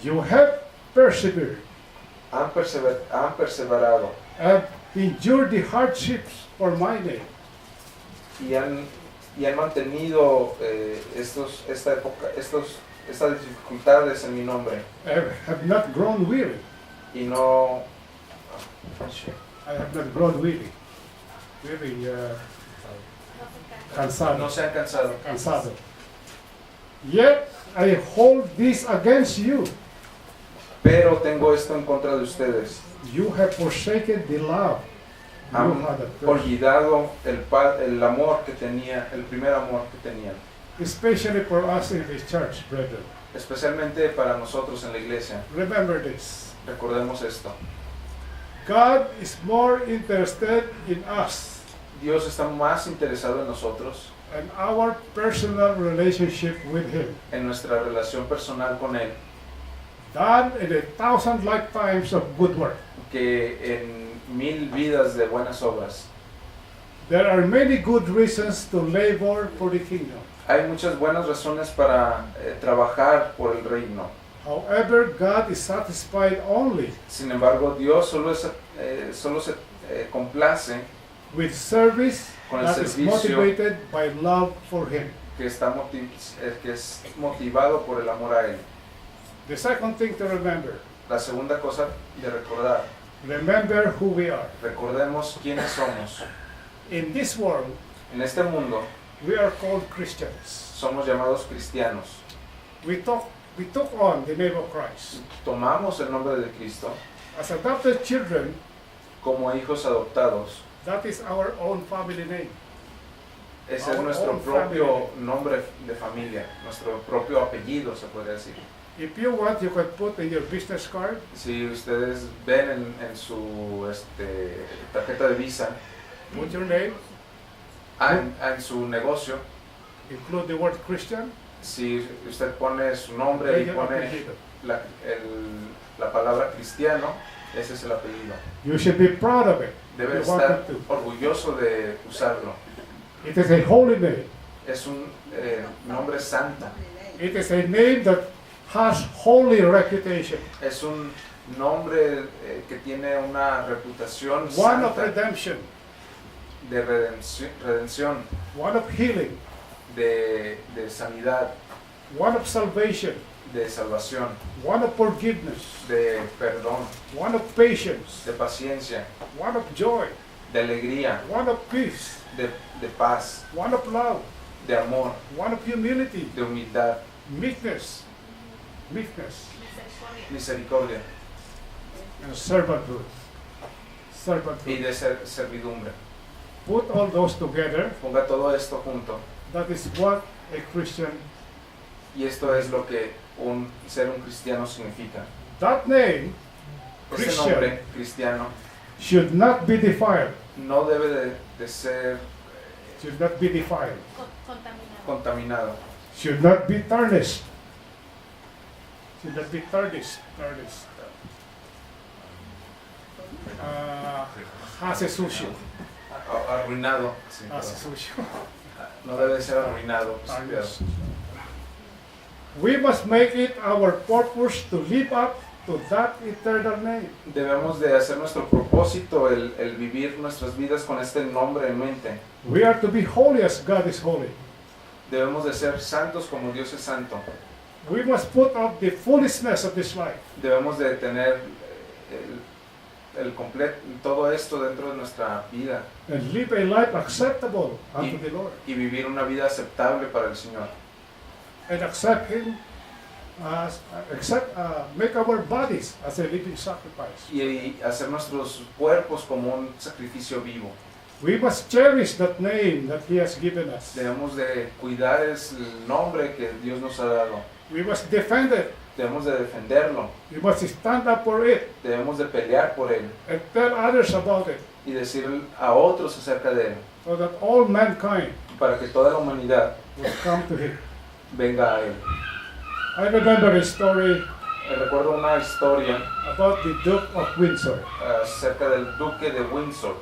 you have persevered, han perseverado have endured the hardships for my name, y han y han mantenido estas dificultades en mi nombre have not grown weary. y no I have not grown weary. Weary, cansado. se han cansado. Cansado. Yet I hold this against you. Pero tengo esto en contra de ustedes. You have forsaken the love you Han had at first. olvidado el amor que tenía, el primer amor que tenían. Especially for us in this church, brethren. Especialmente para nosotros en la iglesia. Remember this. Recordemos esto. God is more interested in us Dios está más interesado en nosotros, and our personal relationship with Him en nuestra relación personal con Él, than in 1,000 lifetimes of good work. que en 1000 vidas de buenas obras. There are many good reasons to labor for the kingdom. Hay muchas buenas razones para trabajar por el reino. However, God is satisfied only Sin embargo, Dios solo se complace with service con el that is servicio motivated by love for Him. que es motivado por el amor a Él. The second thing to remember, La segunda cosa de recordar, remember who we are. recordemos quiénes somos. In this world, En este mundo we are called Christians. somos llamados cristianos. We took on the name of Christ. Tomamos el nombre de Cristo As adopted children, como hijos adoptados. that is our own family name. Ese es Our nuestro own propio nombre de familia, nuestro propio apellido, se podría decir. If you want, you can put in your business card, Si ustedes ven en su tarjeta de visa, put your name, en su negocio, include the word Christian, si usted pone su nombre y and your pone apellido. la palabra cristiano, ese es el apellido. You should be proud of it. Debe You estar want to. orgulloso de usarlo. It is a holy name. Es un nombre santo. It is a name that has holy reputation. Es un nombre que tiene una reputación One of santa, redemption, de redención, one of healing, de sanidad, one of salvation, de salvación, one of forgiveness, de perdón, one of patience, de paciencia, one of joy, de alegría, one of peace, de paz, one of love, de amor, one of humility, de humildad, meekness, misericordia and servanthood. y Servanthood. de servidumbre. Put all those together. Ponga todo esto junto That is what a Christian. y esto es lo que ser un cristiano significa. That name Ese Christian. nombre cristiano should not be defiled. no debe de ser Should not be defiled. Contaminado. contaminado, Should not be tarnished. Should not be tarnished. Hace sucio. arruinado. Sí, Hace perdón. sucio. No debe ser arruinado. Tarnished. We must make it our purpose to live up to that eternal name. Debemos de hacer nuestro propósito el vivir nuestras vidas con este nombre en mente. We are to be holy as God is holy. Debemos de ser santos como Dios es santo. We must put up the foolishness of this life. Debemos de tener todo esto dentro de nuestra vida And live a life acceptable unto the Lord. y vivir una vida aceptable para el Señor. And accept Him as make our bodies as a living sacrifice. Y hacer nuestros cuerpos como un sacrificio vivo. We must cherish that name that He has given us. Debemos de cuidar el nombre que Dios nos ha dado. We must defend it. Debemos de defenderlo. We must stand up for it Debemos de pelear por él and tell others about it, y decir a otros acerca de él, so that all mankind para que toda la humanidad will come to Him. venga a él. I remember a story Recuerdo una historia about the Duke of Windsor, acerca del duque de Windsor,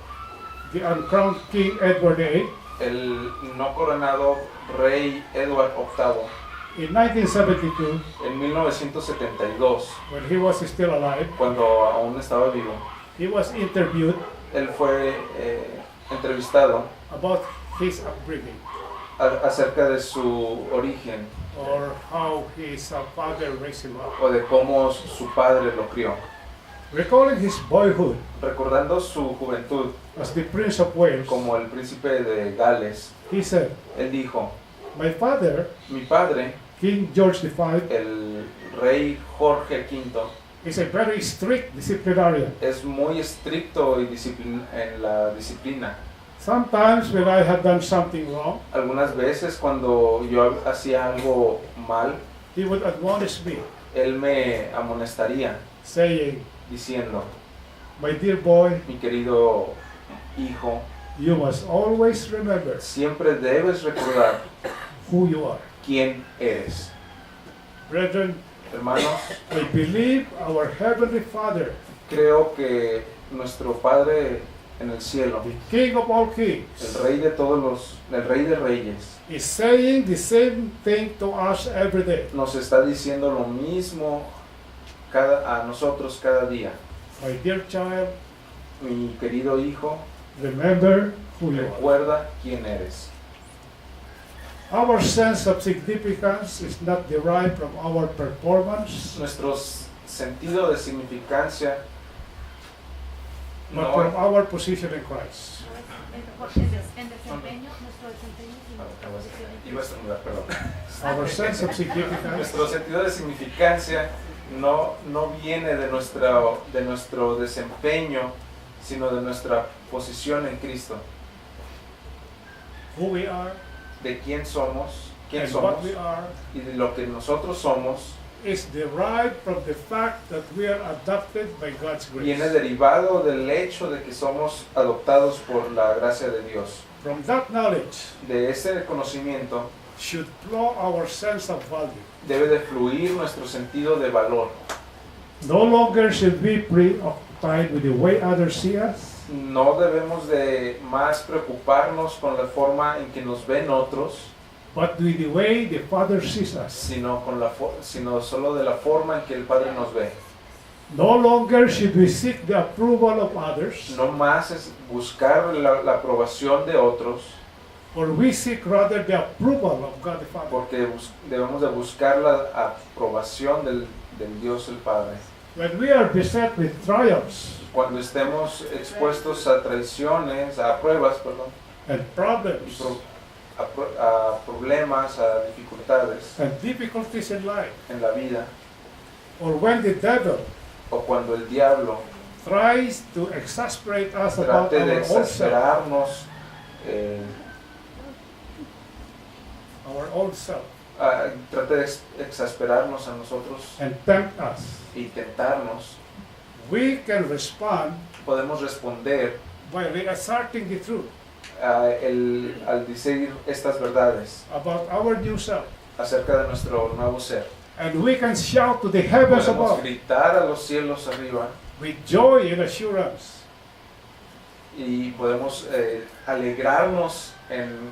the uncrowned King Edward VIII. el no coronado rey Edward VIII. In 1972, En 1972, when he was still alive, cuando aún estaba vivo, he was interviewed él fue entrevistado about his upbringing. acerca de su origen or how his father raised him up. o de cómo su padre lo crió. Recalling his boyhood Recordando su juventud as the Prince of Wales, como el príncipe de Gales, he said, él dijo, "My father, mi padre, King George V, el rey Jorge V, is a very strict disciplinarian. es muy estricto y en la disciplina. Sometimes when I have done something wrong, Algunas veces cuando yo hacía algo mal, he would admonish me, él me amonestaría saying, diciendo, my dear boy, mi querido hijo, you must always remember siempre debes recordar who you are." quién eres. Brethren, Hermanos, I believe our Heavenly Father, creo que nuestro Padre en el cielo, the King of all kings, el Rey de el Rey de Reyes, is saying the same thing to us every day. nos está diciendo lo mismo a nosotros cada día. My dear child, Mi querido hijo, remember who you are. recuerda quién eres. Our sense of significance is not derived from our performance, Nuestro sentido de significancia but from our position in Christ. En desempeño, nuestro desempeño y Iba a estornudar, perdón. Our sense of significance Nuestro sentido de significancia no viene de nuestro desempeño, sino de nuestra posición en Cristo, who we are de quién somos and what we are y de lo que nosotros somos, is derived from the fact that we are adopted by God's viene grace. derivado del hecho de que somos adoptados por la gracia de Dios. From that knowledge De ese conocimiento should flow our sense of value. debe de fluir nuestro sentido de valor. No longer should we preoccupied with the way others see us, No debemos de más preocuparnos con la forma en que nos ven otros, but with the way the Father sees us. sino solo de la forma en que el Padre nos ve. No longer should we seek the approval of others, No más es buscar la aprobación de otros, for we seek rather the approval of God the Father. porque debemos de buscar la aprobación del Dios el Padre. When we are beset with triumphs Cuando estemos expuestos a traiciones, a pruebas, and problems a problemas, a dificultades and difficulties in life, en la vida, or when the devil o cuando el diablo tries to exasperate us about trate de our own self, exasperarnos, trate de exasperarnos a nosotros and tempt us, y tentarnos, we can respond podemos responder by reasserting the truth al decir estas verdades about our new self. acerca de nuestro nuevo ser. And we can shout to the heavens Podemos above gritar a los cielos arriba with joy and assurance y podemos alegrarnos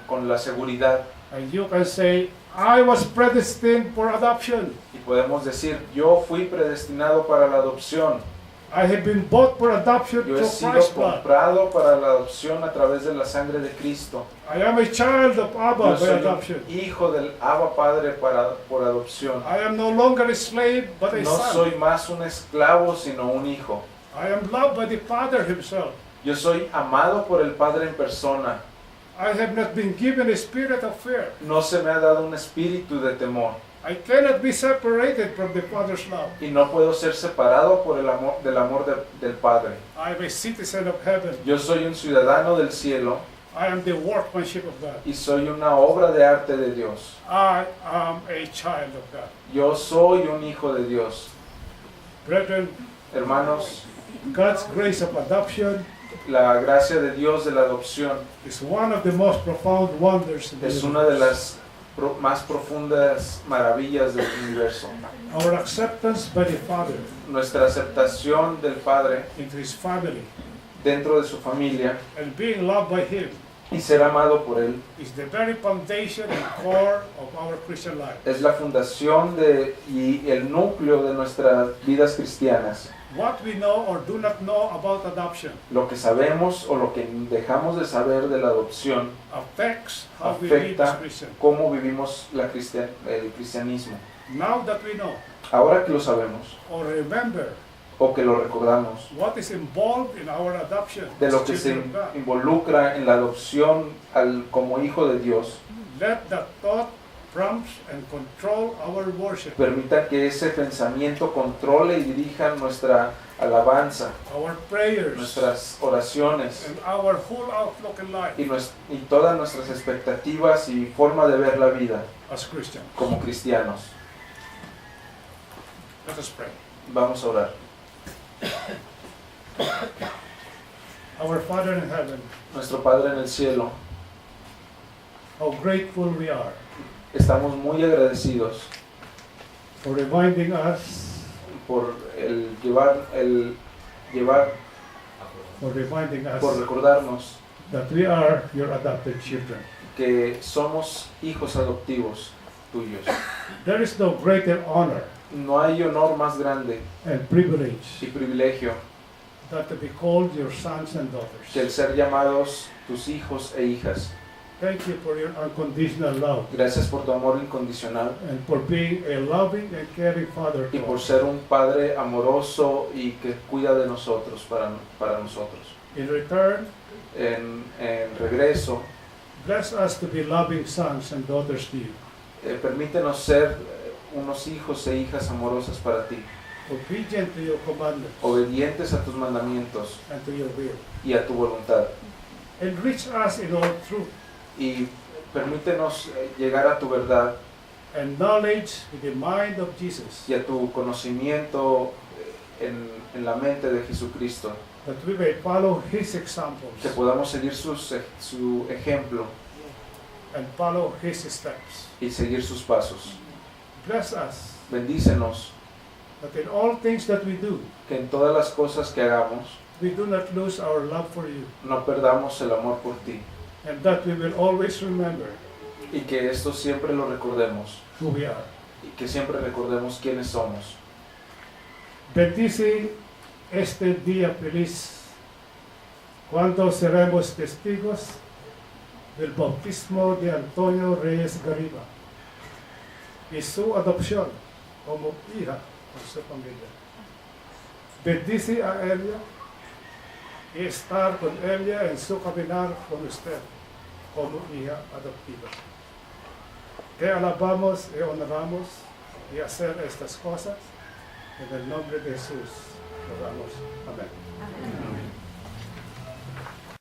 con la seguridad and you can say, I was predestined for adoption. y podemos decir, yo fui predestinado para la adopción, I have been bought for adoption yo he through sido Christ's blood. comprado para la adopción a través de la sangre de Cristo. I am a child of Abba Yo by soy adoption. un hijo del Abba Padre por adopción. I am no longer a slave but a No son. soy más un esclavo, sino un hijo. I am loved by the Father himself. Yo soy amado por el Padre en persona. I have not been given a spirit of fear. No se me ha dado un espíritu de temor. I cannot be separated from the Father's love. Y no puedo ser separado por el amor del Padre. I am a citizen of heaven. Yo soy un ciudadano del cielo I am the workmanship of God. y soy una obra de arte de Dios. I am a child of God. Yo soy un hijo de Dios. Brethren, Hermanos, God's grace of adoption la gracia de Dios de la adopción is one of the most profound wonders in the es una de universe. las más profundas maravillas del universo. Our acceptance by the Father Nuestra aceptación del Padre into His family dentro de su familia and being loved by Him y ser amado por Él is the very foundation and core of our Christian life. es la fundación y el núcleo de nuestras vidas cristianas. What we know or do not know about adoption Lo que sabemos o lo que dejamos de saber de la adopción affects how we live as afecta Christians. cómo vivimos el cristianismo. Now that we know Ahora que lo sabemos or remember o que lo recordamos, what is involved in our adoption de lo as que se children of God, involucra en la adopción como hijo de Dios, let that thought prompts and control our worship, permita que ese pensamiento controle y dirija nuestra alabanza, our prayers, nuestras oraciones and our whole outlook in life y todas nuestras expectativas y forma de ver la vida as Christians. como cristianos. Let us pray. Vamos a orar. Our Father in heaven, Nuestro Padre en el cielo, how grateful we are estamos muy agradecidos for reminding us, por por recordarnos that we are your adopted children. que somos hijos adoptivos tuyos. There is no greater honor No hay honor más grande and privilege y privilegio than to be called your sons and que daughters. el ser llamados tus hijos e hijas. Thank you for your unconditional love Gracias por tu amor incondicional and for being a loving and caring father y to por us. ser un Padre amoroso y que cuida de nosotros, para nosotros. In return, En regreso, bless us to be loving sons and daughters to you, permítenos ser unos hijos e hijas amorosas para ti, obedient to your commandments obedientes a tus mandamientos and to your will. y a tu voluntad. Enrich us in all truth Y permítenos llegar a tu verdad and knowledge with the mind of Jesus, y a tu conocimiento en la mente de Jesucristo, that we may follow His que examples podamos seguir su ejemplo and follow His steps. y seguir sus pasos. Bless us Bendícenos, that in all things that we do, que en todas las cosas que hagamos we do not lose our love for you, no perdamos el amor por ti and that we will always remember y que esto siempre lo recordemos who we are. y que siempre recordemos quiénes somos. Bendice este día feliz cuando seremos testigos del bautismo de Antonio Reyes Garriba y su adopción como hija por su familia. Bendice a ella y estar con ella en su caminar con usted como hija adoptiva. Te alabamos y honramos y hacer estas cosas en el nombre de Jesús. Oramos. Amén. Amén.